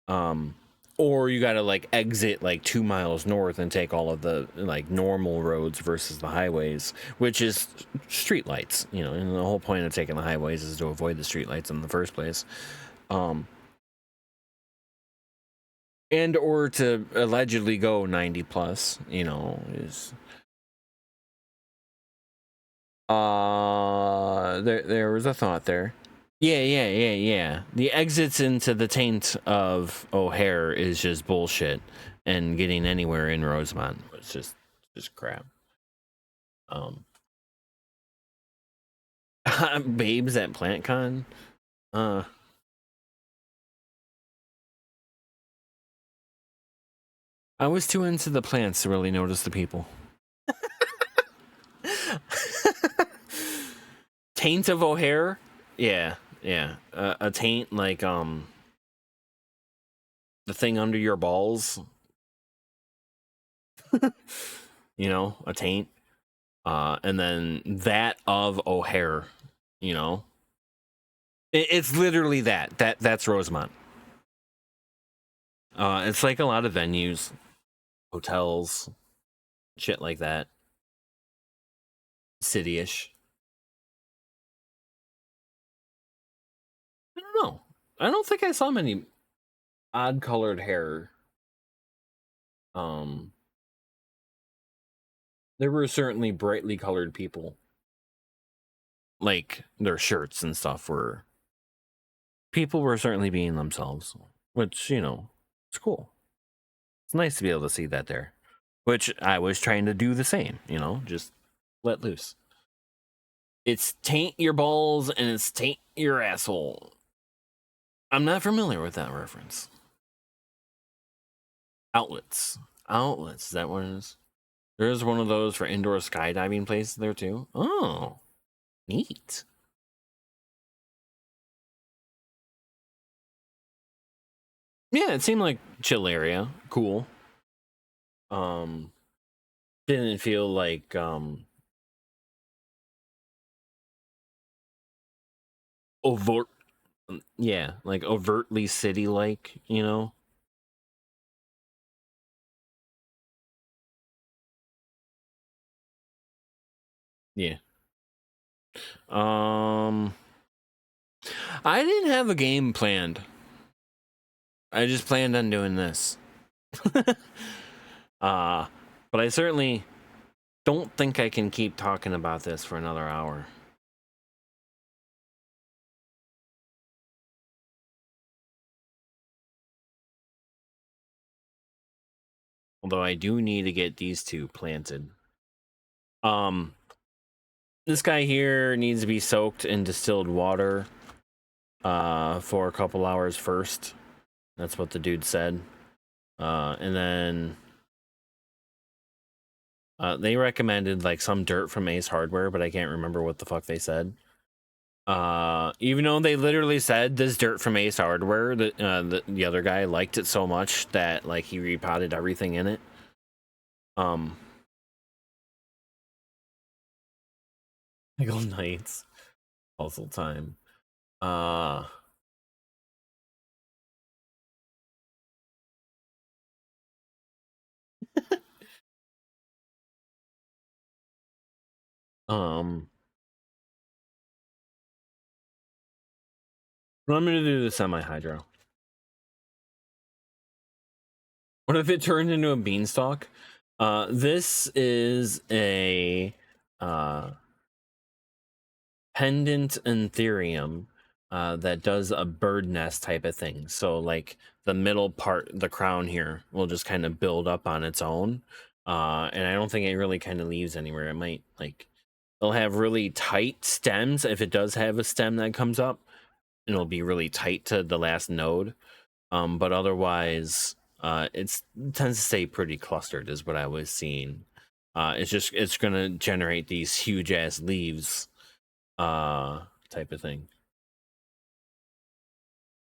Um, or you gotta like exit like 2 miles north and take all of the like normal roads versus the highways, which is streetlights, you know, and the whole point of taking the highways is to avoid the streetlights in the first place. Um, and or to allegedly go 90 plus, you know, is there was a thought there. Yeah. The exits into the taint of O'Hare is just bullshit, and getting anywhere in Rosemont was just crap. Um, babes at PlantCon. Uh, I was too into the plants to really notice the people. Taint of O'Hare. Yeah. A taint like the thing under your balls. You know, a taint. And then that of O'Hare. You know, it's literally that's Rosemont. It's like a lot of venues, hotels, shit like that, city-ish. I don't know. I don't think I saw many odd colored hair. Um, there were certainly brightly colored people, like their shirts and stuff were. People were certainly being themselves, which it's cool. It's nice to be able to see that there, which I was trying to do the same. Just let loose. It's taint your balls and it's taint your asshole. I'm not familiar with that reference. Outlets. Outlets. Is that what it is? There is one of those for indoor skydiving places there too. Oh, neat. Yeah, it seemed like chill area. Cool. Um, didn't feel like overt. Yeah, like overtly city like. Yeah. Um, I didn't have a game planned. I just planned on doing this. uh, but I certainly don't think I can keep talking about this for another hour. Although I do need to get these two planted. This guy here needs to be soaked in distilled water for a couple hours first. That's what the dude said. And then they recommended like some dirt from Ace Hardware, but I can't remember what the fuck they said. Even though they literally said this dirt from Ace Hardware, the other guy liked it so much that like he repotted everything in it. Michael Knights, puzzle time. Well, I'm gonna do the semi-hydro. What if it turned into a beanstalk? This is a pendant Ethereum that does a bird nest type of thing. So like the middle part, the crown here, will just kind of build up on its own. And I don't think it really kind of leaves anywhere. It might like it'll have really tight stems if it does have a stem that comes up, and it'll be really tight to the last node. But otherwise, it tends to stay pretty clustered, is what I was seeing. It's gonna generate these huge ass leaves, type of thing.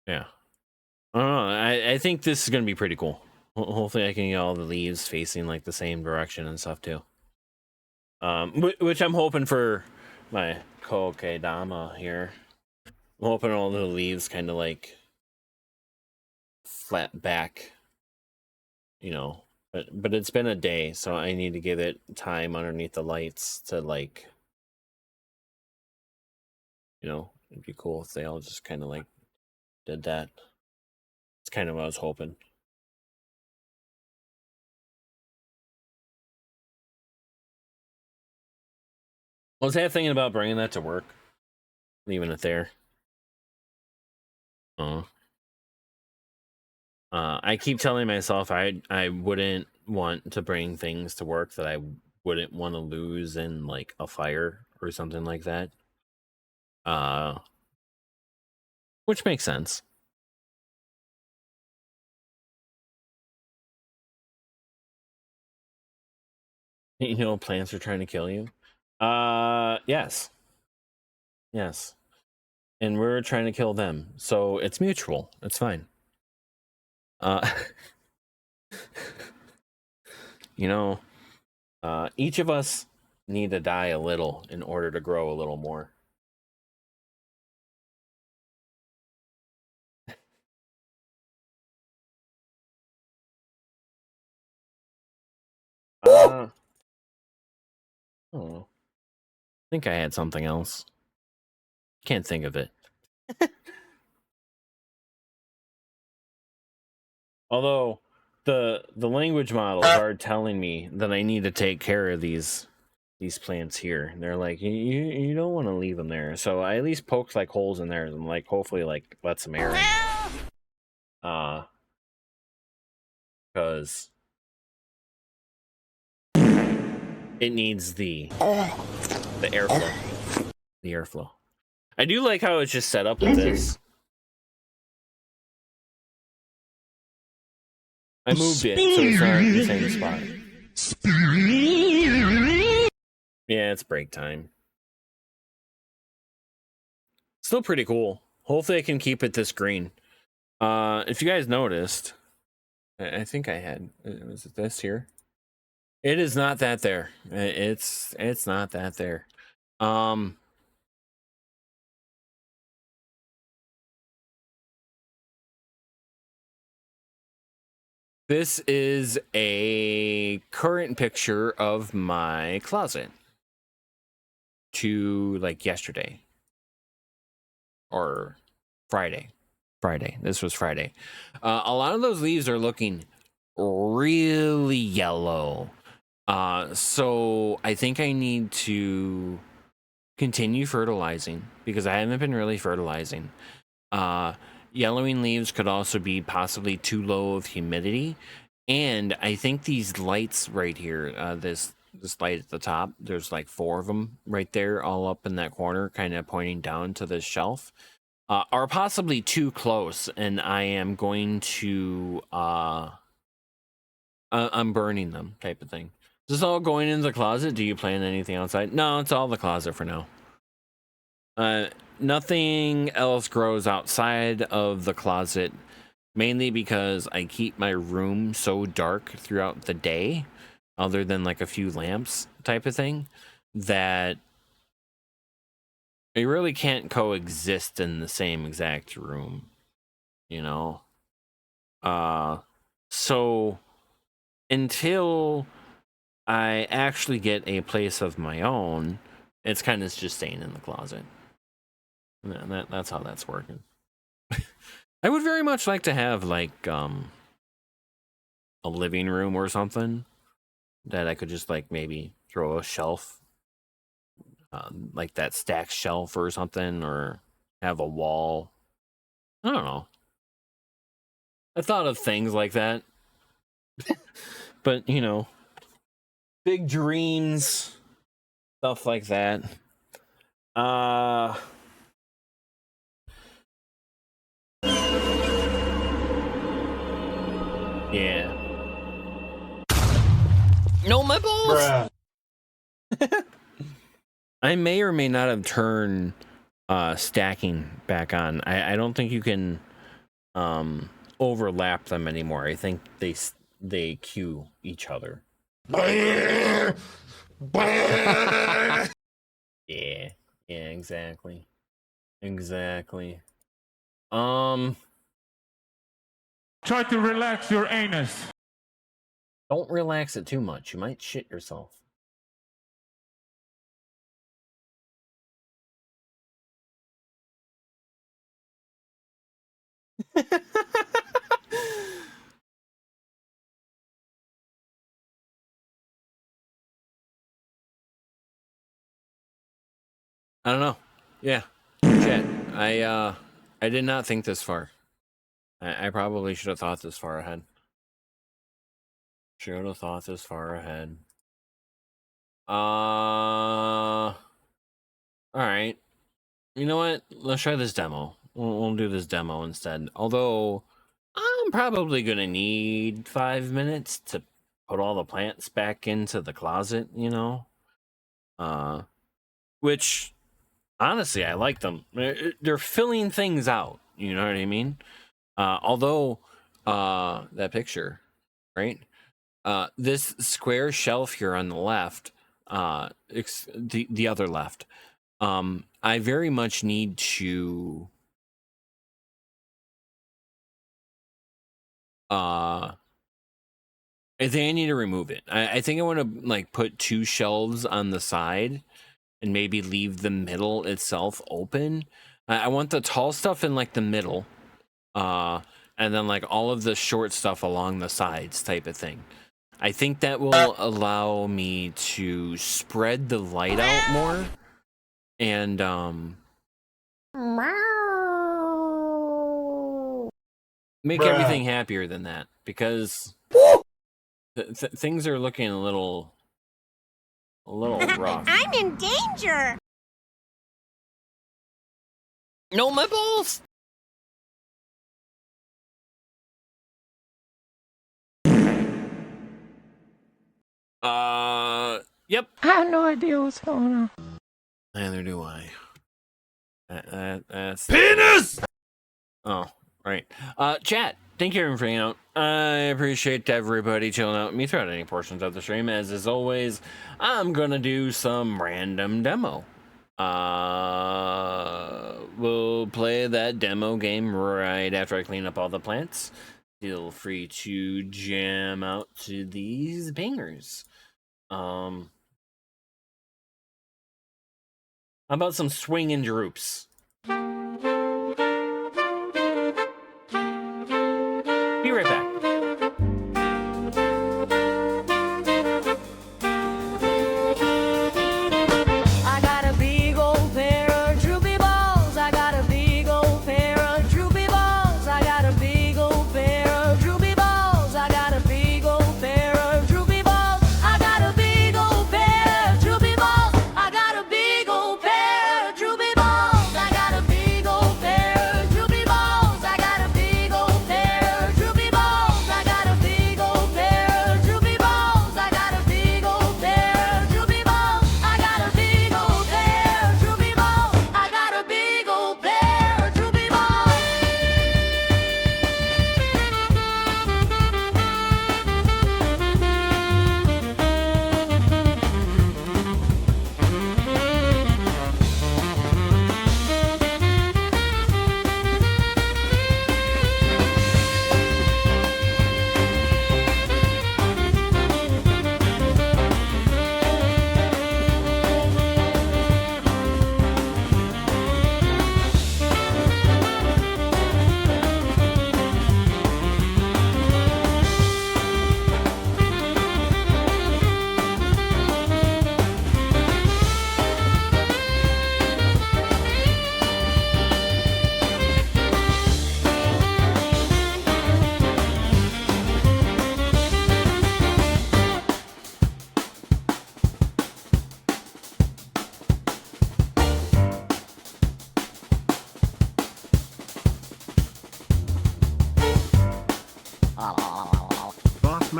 Yeah, I don't know. I think this is gonna be pretty cool. Hopefully, I can get all the leaves facing like the same direction and stuff too. Which I'm hoping for my kokedama here. I'm hoping all the leaves kind of like flat back, you know. But it's been a day, so I need to give it time underneath the lights to like, you know, it'd be cool if they all just kind of like did that. It's kind of what I was hoping. I was half thinking about bringing that to work, leaving it there. I keep telling myself I wouldn't want to bring things to work that I wouldn't want to lose in like a fire or something like that. Which makes sense. You know, plants are trying to kill you. Yes. Yes. And we're trying to kill them. So it's mutual. It's fine. You know, each of us need to die a little in order to grow a little more. Oh, I think I had something else. Can't think of it. Although the language models are telling me that I need to take care of these plants here. They're like, you don't want to leave them there. So I at least poked like holes in there and like hopefully like let some air in. Because it needs the airflow. The airflow. I do like how it's just set up with this. I moved it so it's not in the same spot. Yeah, it's break time. Still pretty cool. Hopefully I can keep it this green. If you guys noticed, I think I had, was it this here? It is not that there. It's not that there. This is a current picture of my closet to like yesterday or Friday. This was Friday. A lot of those leaves are looking really yellow. So I think I need to continue fertilizing because I haven't been really fertilizing. Yellowing leaves could also be possibly too low of humidity. And I think these lights right here, this light at the top, there's like 4 of them right there, all up in that corner, kind of pointing down to this shelf, are possibly too close, and I am going to I'm burning them, type of thing. Is this all going into the closet? Do you plan anything outside? No, it's all the closet for now. Nothing else grows outside of the closet, mainly because I keep my room so dark throughout the day, other than like a few lamps type of thing, that it really can't coexist in the same exact room, you know? So until I actually get a place of my own, it's kind of just staying in the closet. And that's how that's working. I would very much like to have like a living room or something that I could just like maybe throw a shelf, like that stack shelf or something, or have a wall. I don't know. I thought of things like that. But, you know, big dreams, stuff like that. Yeah. No, my balls! I may or may not have turned stacking back on. I don't think you can overlap them anymore. I think they cue each other. Yeah, exactly. Try to relax your anus. Don't relax it too much. You might shit yourself. I don't know. Yeah. Chat. I did not think this far. I probably should have thought this far ahead. All right. You know what? Let's try this demo. We'll do this demo instead. Although I'm probably gonna need 5 minutes to put all the plants back into the closet, you know? Which honestly, I like them. They're filling things out, you know what I mean? Although that picture, right? This square shelf here on the left, the other left, I very much need to I think I need to remove it. I think I want to like put 2 shelves on the side and maybe leave the middle itself open. I want the tall stuff in like the middle, and then like all of the short stuff along the sides type of thing. I think that will allow me to spread the light out more and make everything happier than that, because things are looking a little rough. I'm in danger. No, my balls. Yep. I have no idea what's going on. Neither do I. That's Penis! Oh, right. Chat, thank you everyone for hanging out. I appreciate everybody chilling out with me throughout any portions of the stream. As always, I'm gonna do some random demo. We'll play that demo game right after I clean up all the plants. Feel free to jam out to these bangers. How about some swinging droops? Be right back. I got a big old pair of droopy balls. I got a big old pair of droopy balls. I got a big old pair of droopy balls. I got a big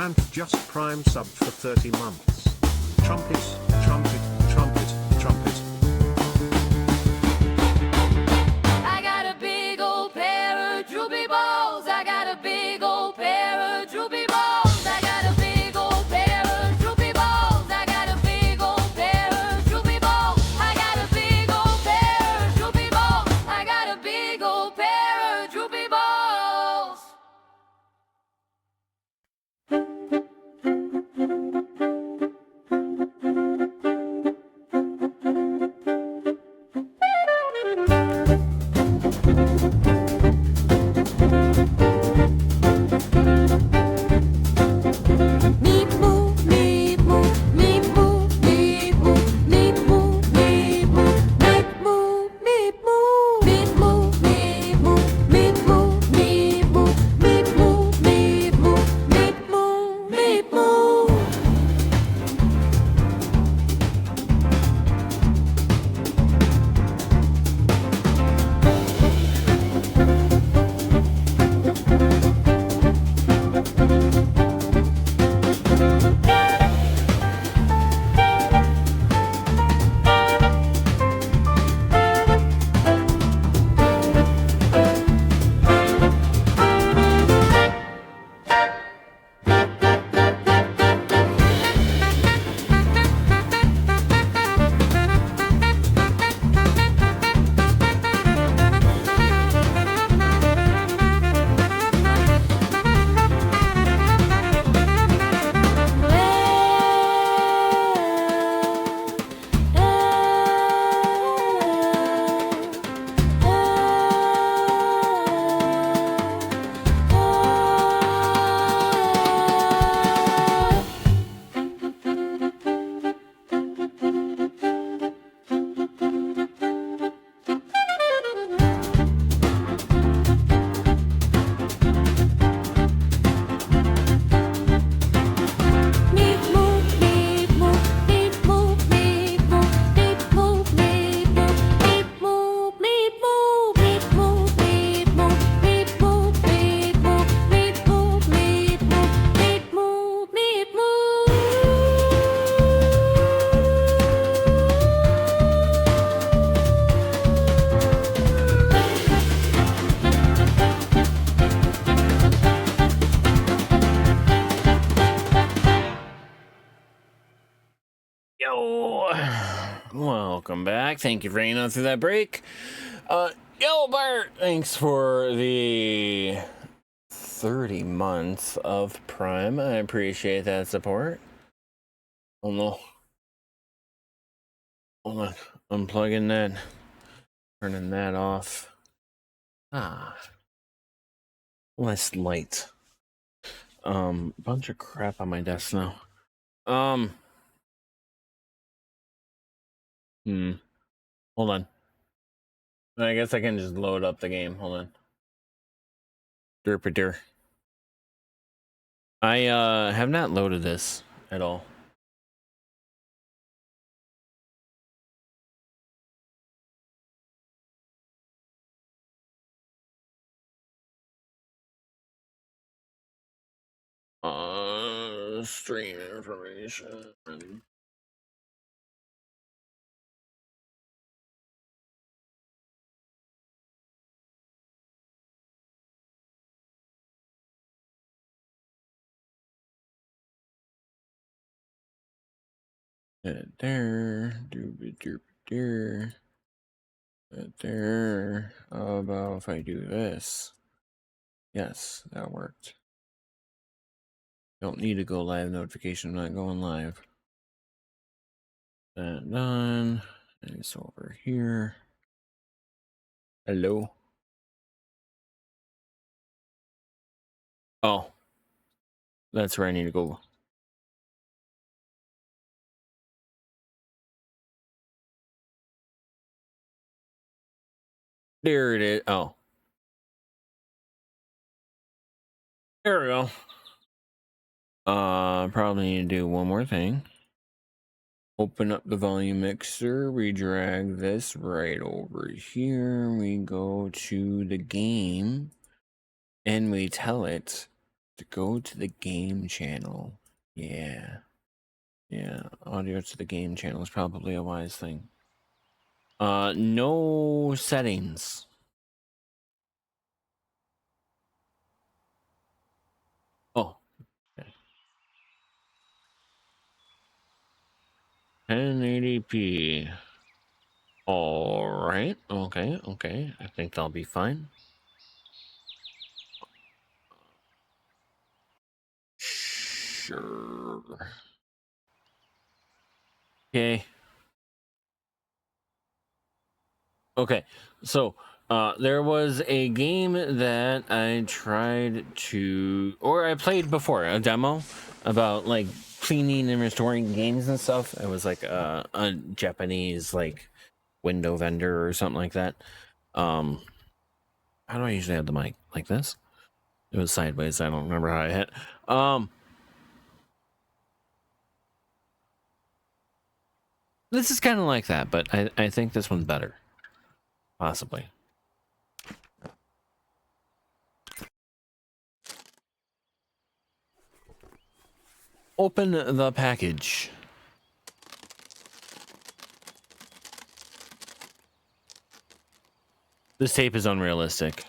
Plant just Prime sub for 30 months. Trumpet, trumpet, trumpet, trumpet. I got a big old pair of droopy balls. I got a big old pair of droopy balls. I got a big old pair of droopy balls. I got a big old pair of droopy balls. I got a big old pair of droopy balls. I got a big old pair of droopy balls. Meep moo, meep moo, meep moo, meep moo, meep moo, meep moo, meep moo, meep moo, meep moo, meep moo, meep moo, meep moo, meep moo, meep moo, meep moo, meep moo. Meep moo, meep moo, meep moo, meep moo, meep moo, meep moo, meep moo, meep moo, meep moo, meep moo, meep moo, meep moo, meep moo, meep moo, meep moo, meep moo. Yo, welcome back. Thank you for hanging on through that break. Yo, Bart, thanks for the 30 months of Prime. I appreciate that support. Oh no. Hold on. Unplugging that. Turning that off. Less light. Bunch of crap on my desk now. Hold on. I guess I can just load up the game. Hold on. Derpader. I have not loaded this at all. Stream information. There, there. How about if I do this? Yes, that worked. Don't need to go live notification, I'm not going live. That done. And it's over here. Hello. Oh. That's where I need to go. There it is. Oh. There we go. Probably need to do one more thing. Open up the volume mixer. We drag this right over here. We go to the game and we tell it To go to the game channel. Yeah. Yeah. Audio to the game channel is probably a wise thing. No settings. Oh. Okay. 1080p. All right. Okay. Okay. I think that'll be fine. Sure. Okay. Okay. So, there was a game that I tried to, or I played before, a demo about like cleaning and restoring games and stuff. It was like a Japanese like window vendor or something like that. How do I usually have the mic? Like this? It was sideways. I don't remember how I hit. This is kind of like that, but I think this one's better. Possibly. Open the package. This tape is unrealistic.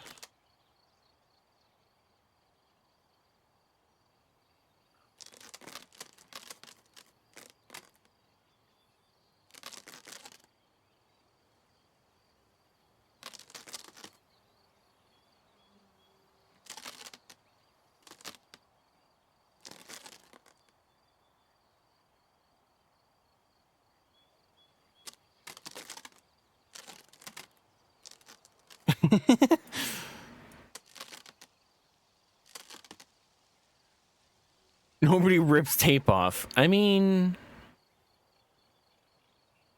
Nobody rips tape off. I mean,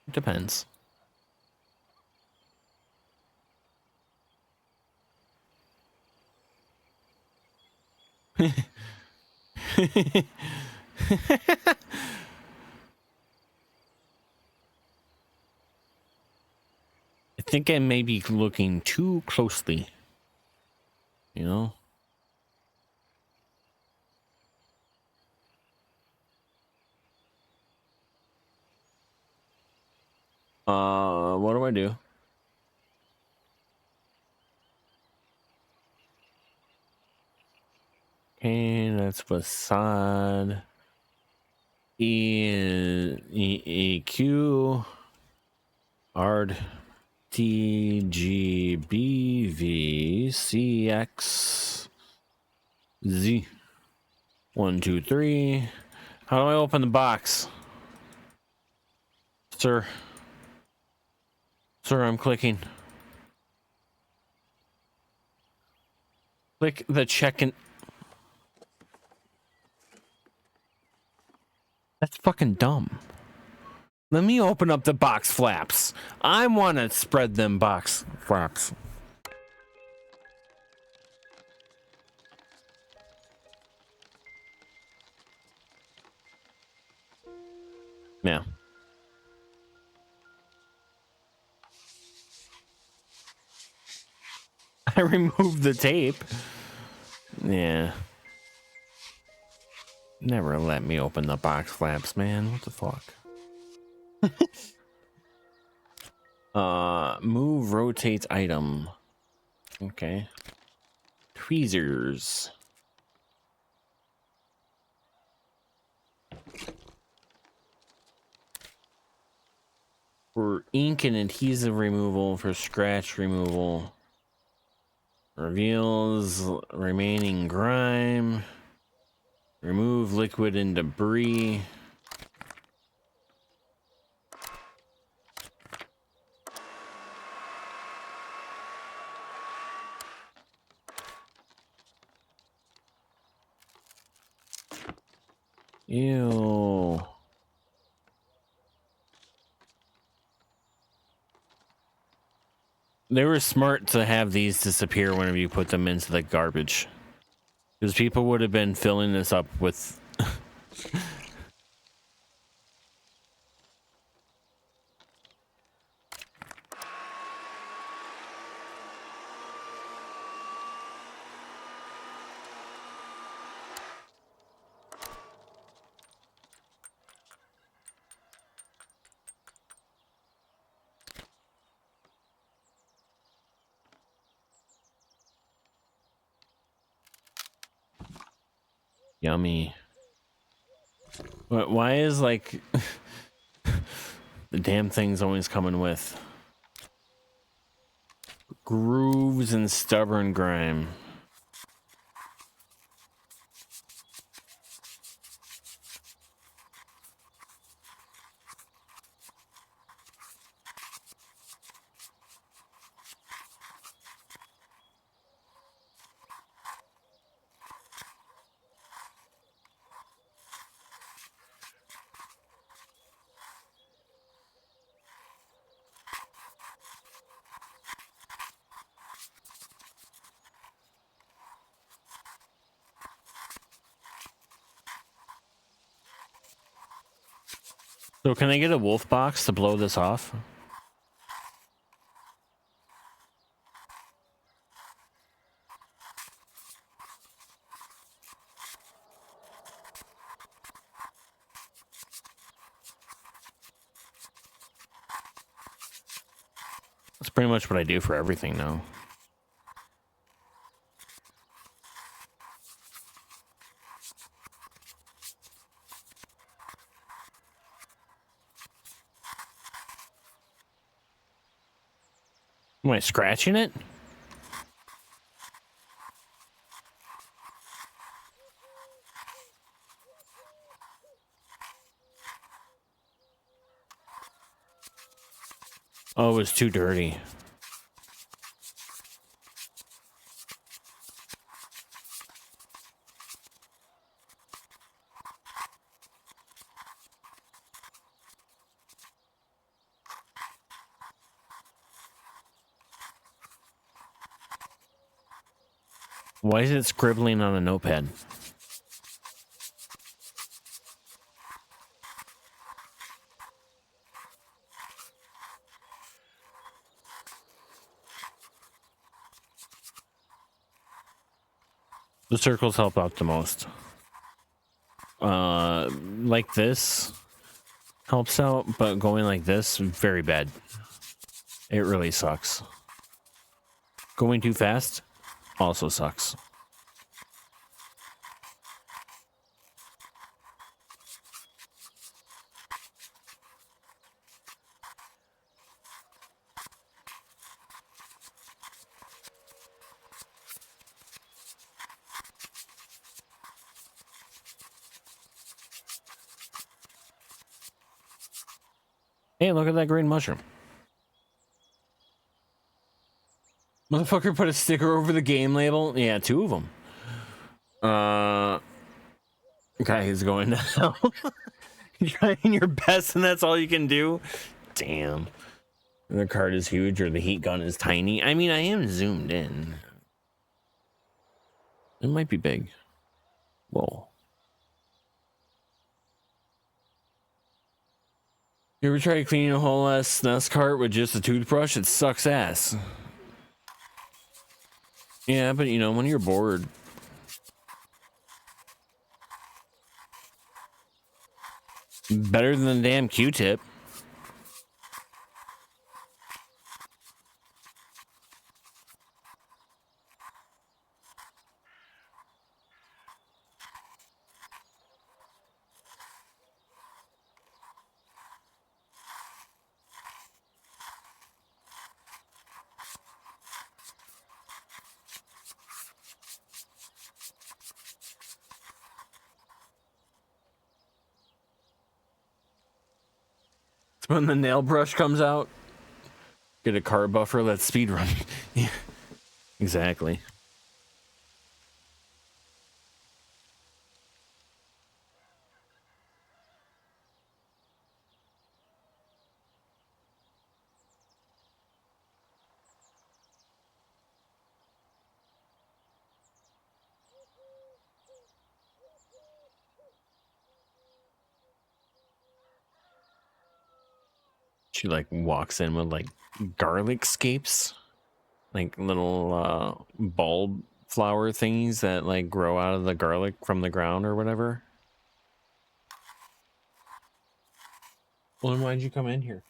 it depends. I think I may be looking too closely. You know? What do I do? Okay, that's facade. EQ. ARD. TGBV Z. 1, 2, 3. How do I open the box? Sir. Sir, I'm clicking. Click the check and... That's fucking dumb. Let me open up the box flaps. I want to spread them box flaps. Yeah. I removed the tape. Yeah. Never let me open the box flaps, man. What the fuck? Move, rotate item. Okay. Tweezers. For ink and adhesive removal, for scratch removal. Reveals remaining grime. Remove liquid and debris. Ew. They were smart to have these disappear whenever you put them into the garbage. Because people would have been filling this up with... Yummy. Why is like the damn thing's always coming with grooves and stubborn grime? So can I get a wolf box to blow this off? That's pretty much what I do for everything now. Am I scratching it? Oh, it was too dirty. Why is it scribbling on a notepad? The circles help out the most. Like this helps out, but going like this, very bad. It really sucks. Going too fast also sucks. Hey, look at that green mushroom. Motherfucker put a sticker over the game label. Yeah, 2 of them. Guy is going now. You're trying your best and that's all you can do? Damn. The card is huge or the heat gun is tiny. I mean, I am zoomed in. It might be big. Whoa. You ever try cleaning a whole ass SNES cart with just a toothbrush? It sucks ass. Yeah, but you know, when you're bored. Better than the damn Q-tip. When the nail brush comes out, get a car buffer, let's speed run. Yeah, exactly. She like walks in with like garlic scapes, like little bulb flower thingies that like grow out of the garlic from the ground or whatever. Well, then why'd you come in here?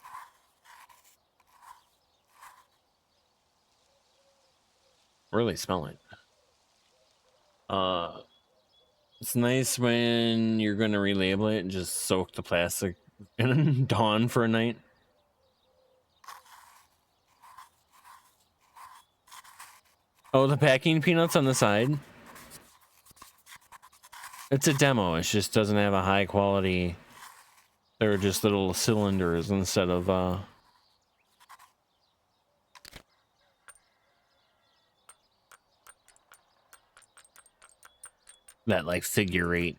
Really smell it. It's nice when you're going to relabel it and just soak the plastic in Dawn for a night. Oh, the packing peanuts on the side. It's a demo. It just doesn't have a high quality. They're just little cylinders instead of that like figure eight.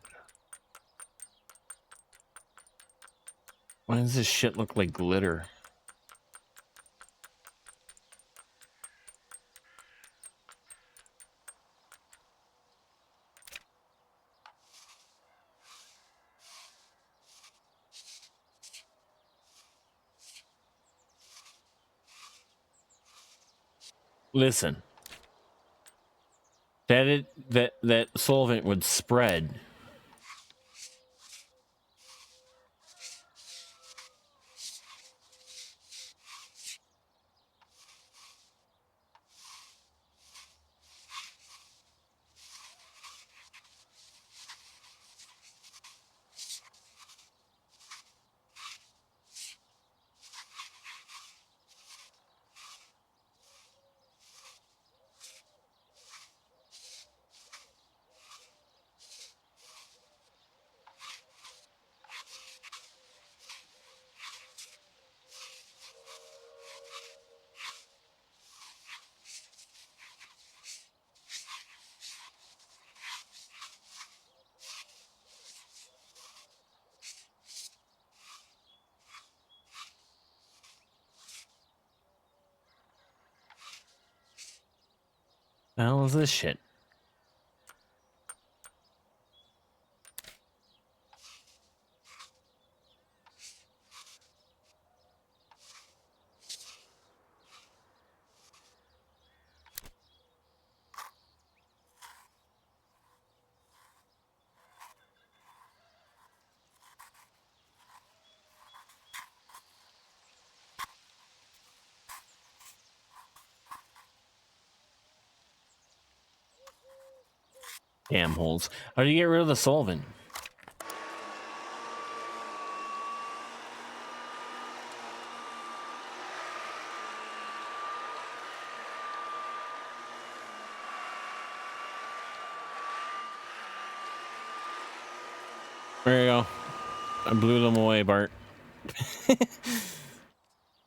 Why does this shit look like glitter? Listen. That solvent would spread. The hell is this shit? Damn holes. How do you get rid of the solvent? There you go. I blew them away, Bart.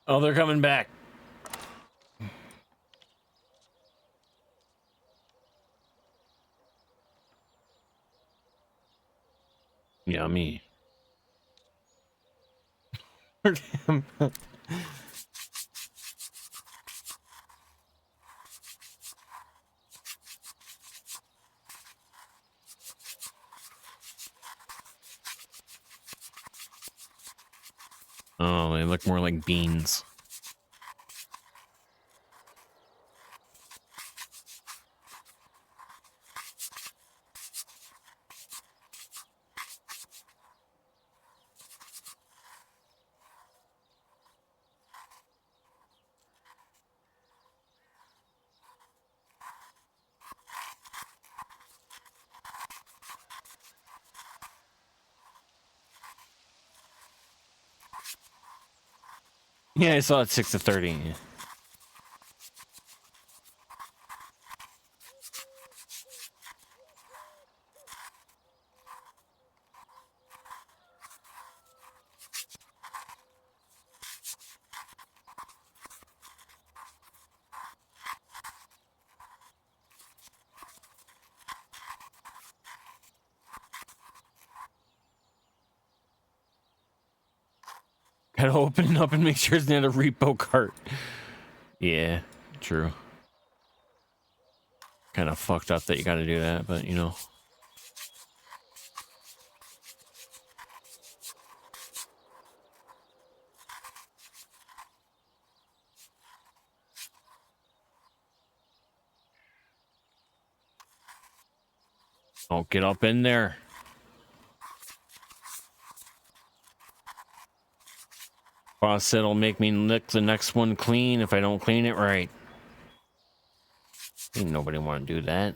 Oh, they're coming back. Yummy. Oh, they look more like beans. Yeah, I saw it 6 to 30. Gotta open it up and make sure it's not a repo cart. Yeah, true. Kind of fucked up that you gotta do that, but you know. Oh, get up in there. Boss said it'll make me lick the next one clean if I don't clean it right. Ain't nobody want to do that.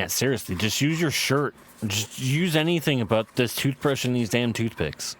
Yeah, seriously, just use your shirt. Just use anything about this toothbrush and these damn toothpicks.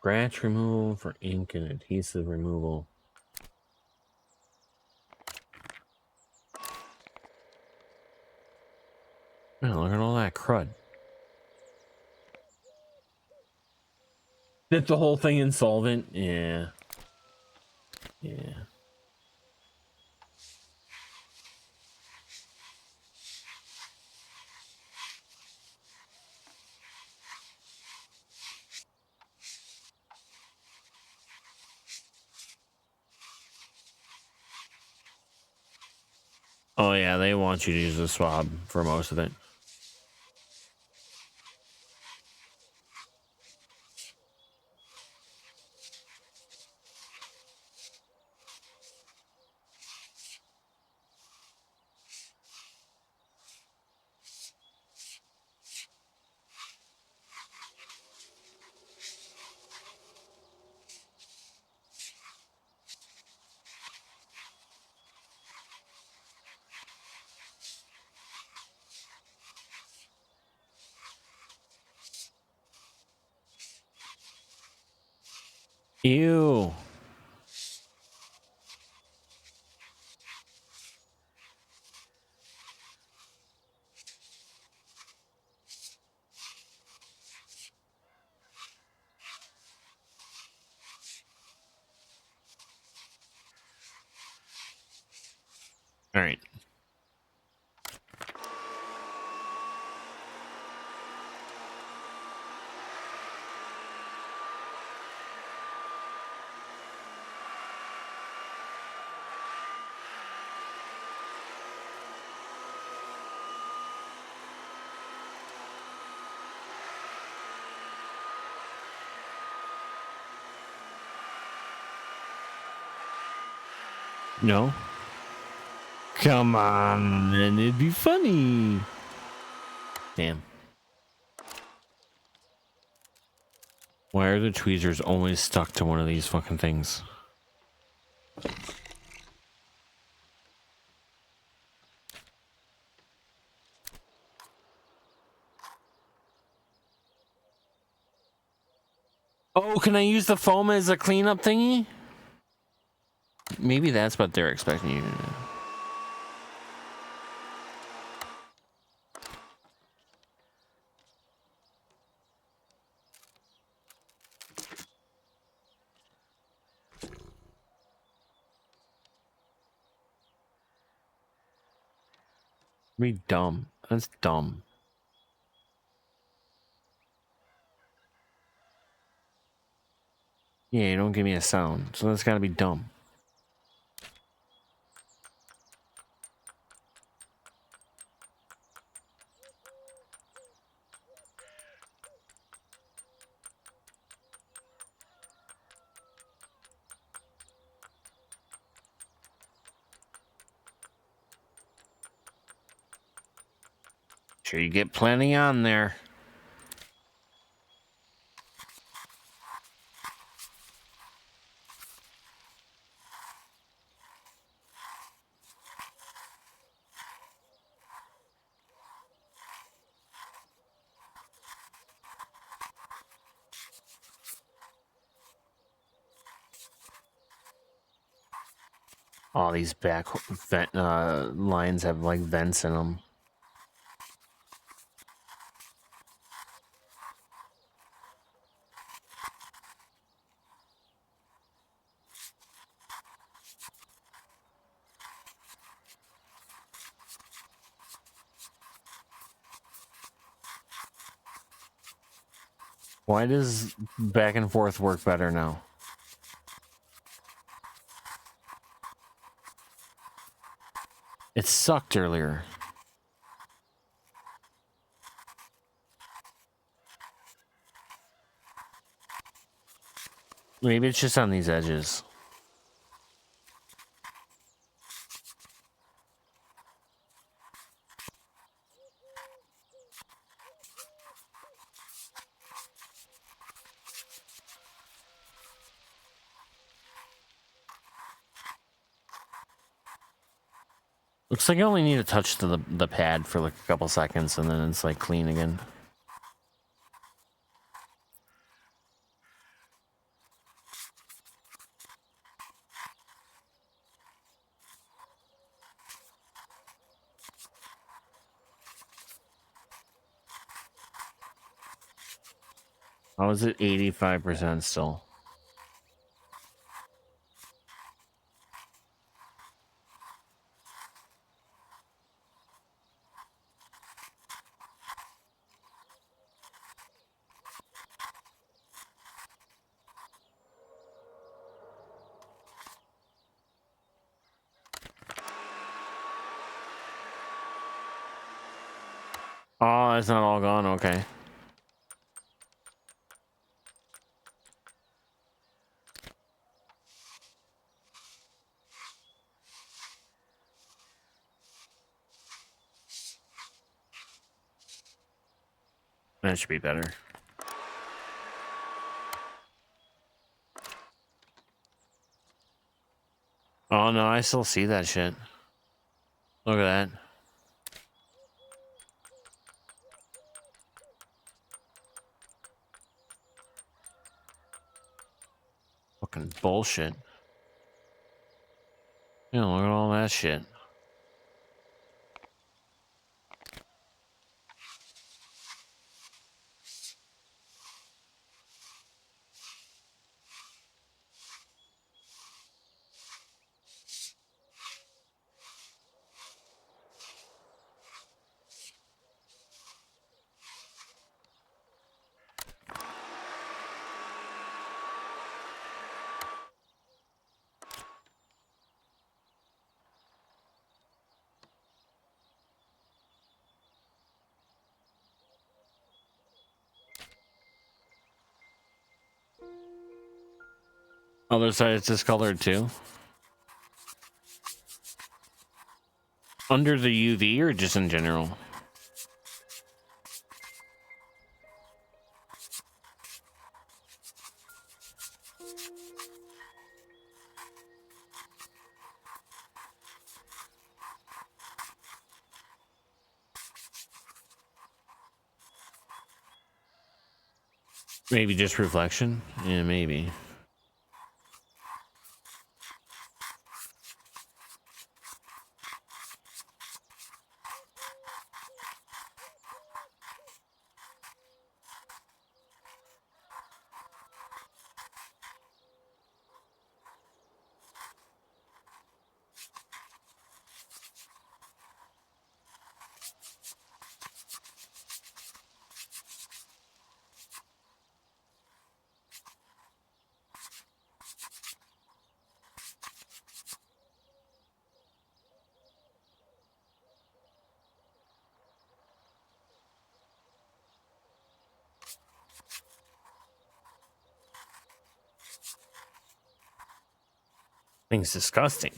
Scratch removal for ink and adhesive removal. Oh, look at all that crud. Did the whole thing insolvent? Yeah. Yeah. Oh yeah, they want you to use a swab for most of it. Ew. All right. No. Come on, and it'd be funny. Damn. Why are the tweezers always stuck to one of these fucking things? Oh, can I use the foam as a cleanup thingy? Maybe that's what they're expecting you to do. Be dumb. That's dumb. Yeah, you don't give me a sound, so that's gotta be dumb. Sure, you get plenty on there. All these back vent lines have like vents in them. Why does back and forth work better now? It sucked earlier. Maybe it's just on these edges. Looks like you only need to touch the pad for like a couple seconds and then it's like clean again. How is it 85% still? Oh, it's not all gone. Okay. That should be better. Oh no, I still see that shit. Look at that. Fucking bullshit. Yeah, look at all that shit. Other side it's discolored too. Under the UV or just in general? Maybe just reflection? Yeah, maybe. Thing's disgusting.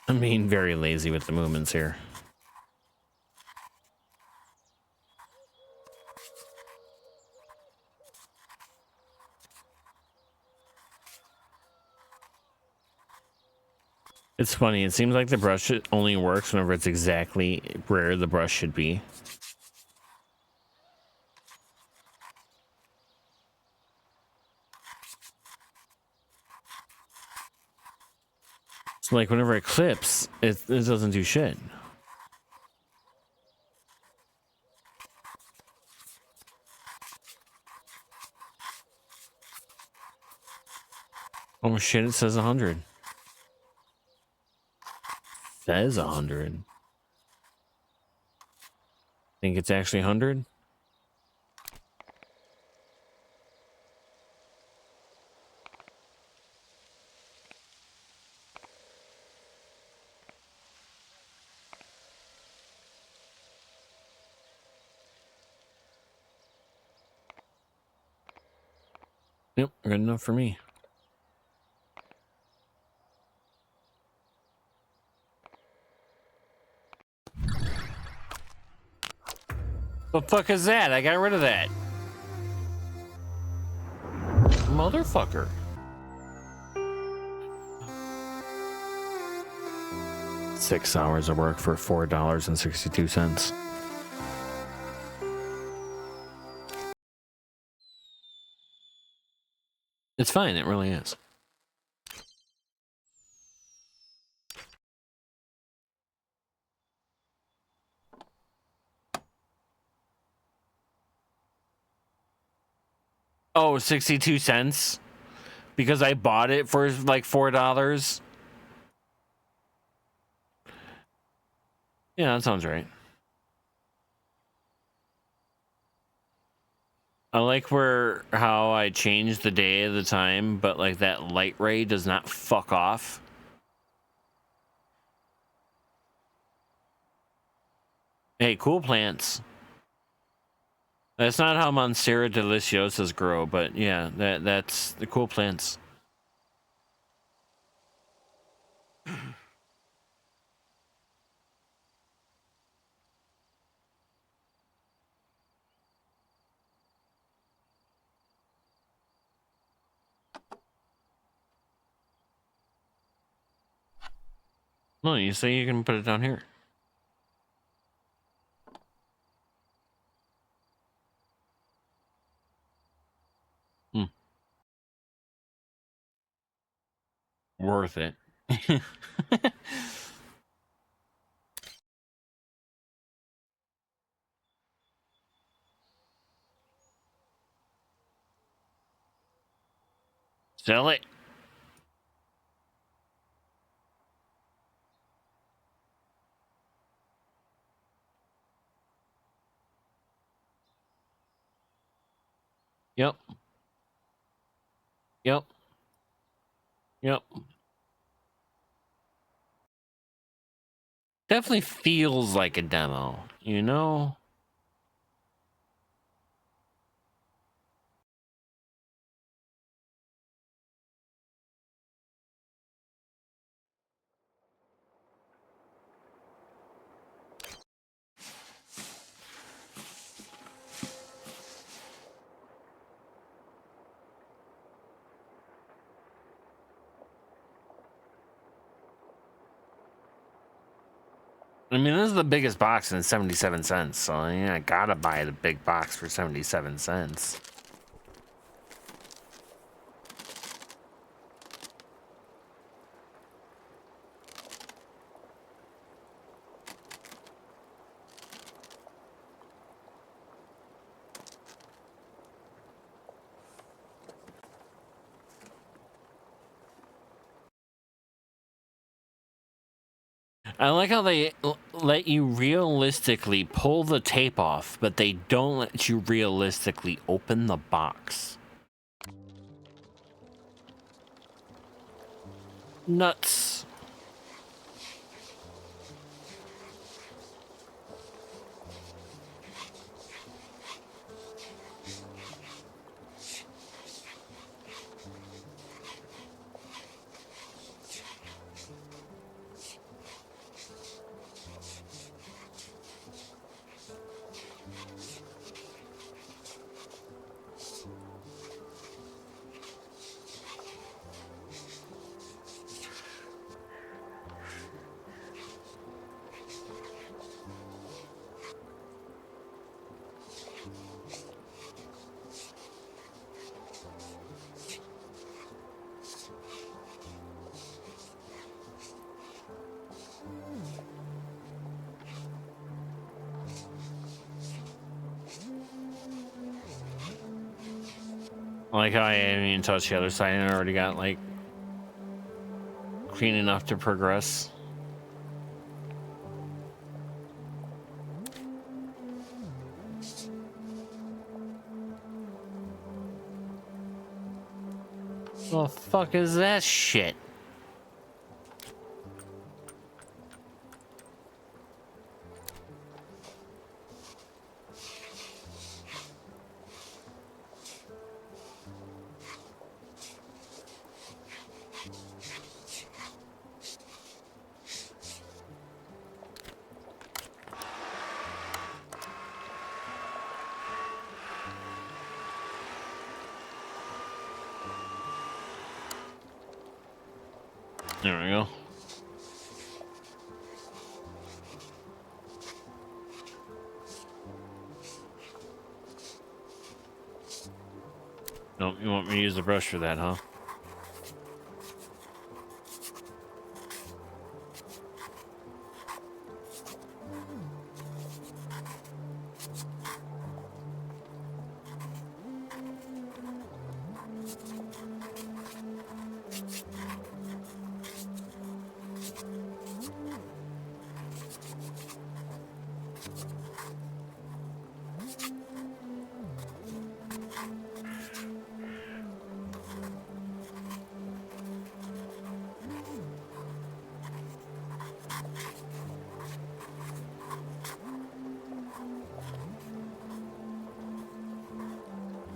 I'm being very lazy with the movements here. It's funny. It seems like the brush only works whenever it's exactly where the brush should be. So like whenever it clips, it doesn't do shit. Oh shit, it says 100. Says 100. Think it's actually 100? Yep, good enough for me. The fuck is that? I got rid of that. Motherfucker. $6 hours of work for $4.62. It's fine, it really is. Oh, 62 cents? Because I bought it for like $4? Yeah, that sounds right. I like how I changed the day of the time, but like that light ray does not fuck off. Hey, cool plants. That's not how Monstera deliciosas grow, but yeah, that's the cool plants. No, you say you can put it down here. Hmm. Worth it. Sell it. Yep. Yep. Yep. Definitely feels like a demo, you know? I mean, this is the biggest box and 77 cents, so yeah, I gotta buy the big box for 77 cents. I like how they let you realistically pull the tape off, but they don't let you realistically open the box. Nuts. Like how I haven't even touched the other side and I already got like clean enough to progress. The fuck is that shit? There we go. Nope, you want me to use the brush for that, huh?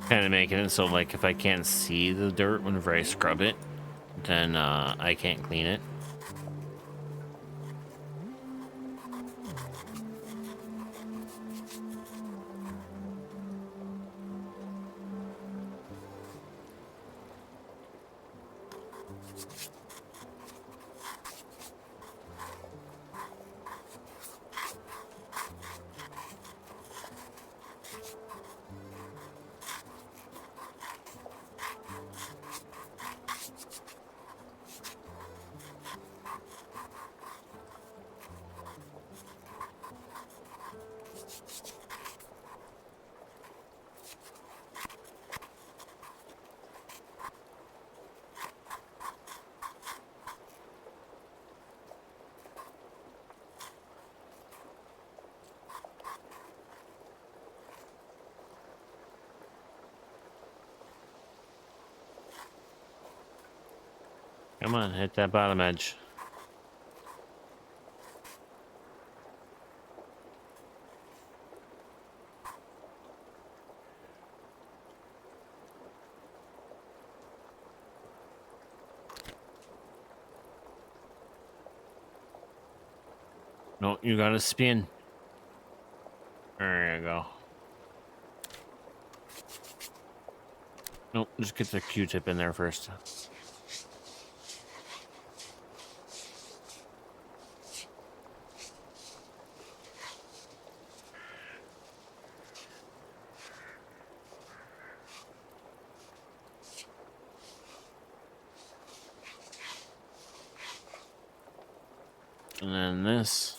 Kind of making it so like if I can't see the dirt whenever I scrub it, then I can't clean it. Come on, hit that bottom edge. No, you gotta spin. There you go. Nope, just get the Q-tip in there first. And then this.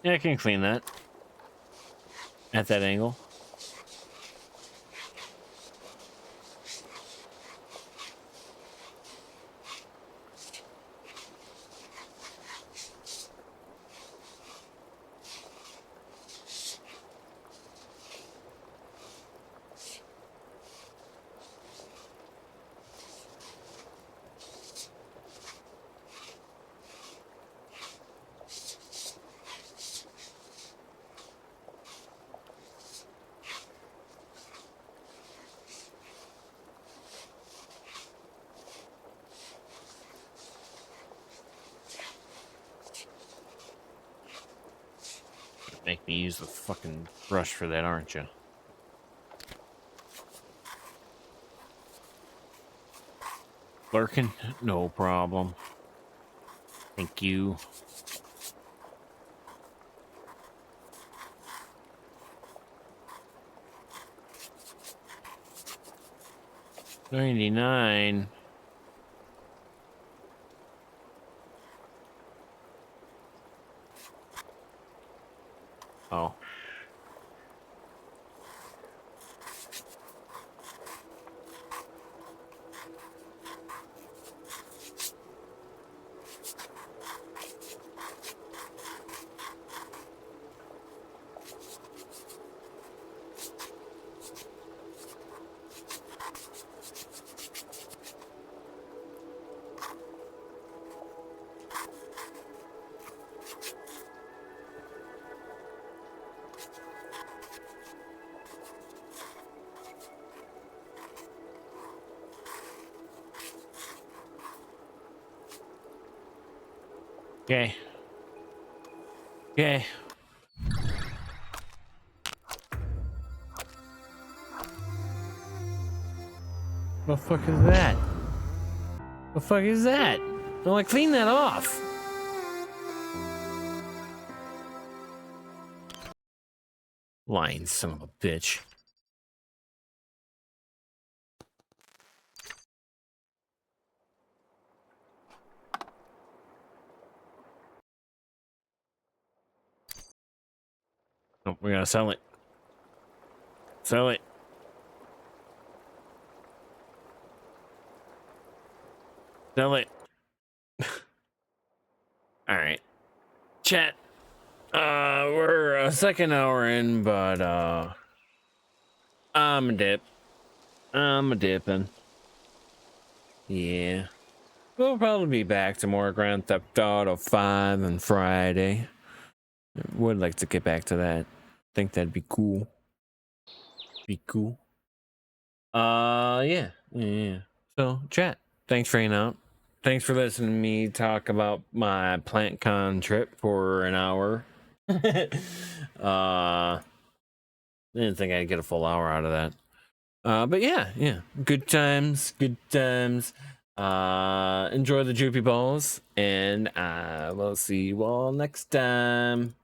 Yeah, I can clean that. At that angle. Make me use the fucking brush for that, aren't you? Lurking? No problem. Thank you. $99. Oh. Okay. Okay. What the fuck is that? What the fuck is that? I'm like, clean that off. Lying son of a bitch. Oh, we gotta sell it. Sell it. Sell it. All right. Chat. We're a second hour in, but I'm a dip. I'm a dipping. Yeah. We'll probably be back to more Grand Theft Auto 5 on Friday. Would like to get back to that. Think that'd be cool. Be cool. Yeah. So, chat. Thanks for hanging out. Thanks for listening to me talk about my PlantCon trip for an hour. Didn't think I'd get a full hour out of that. But yeah. Good times. Enjoy the droopy balls, and we'll see you all next time.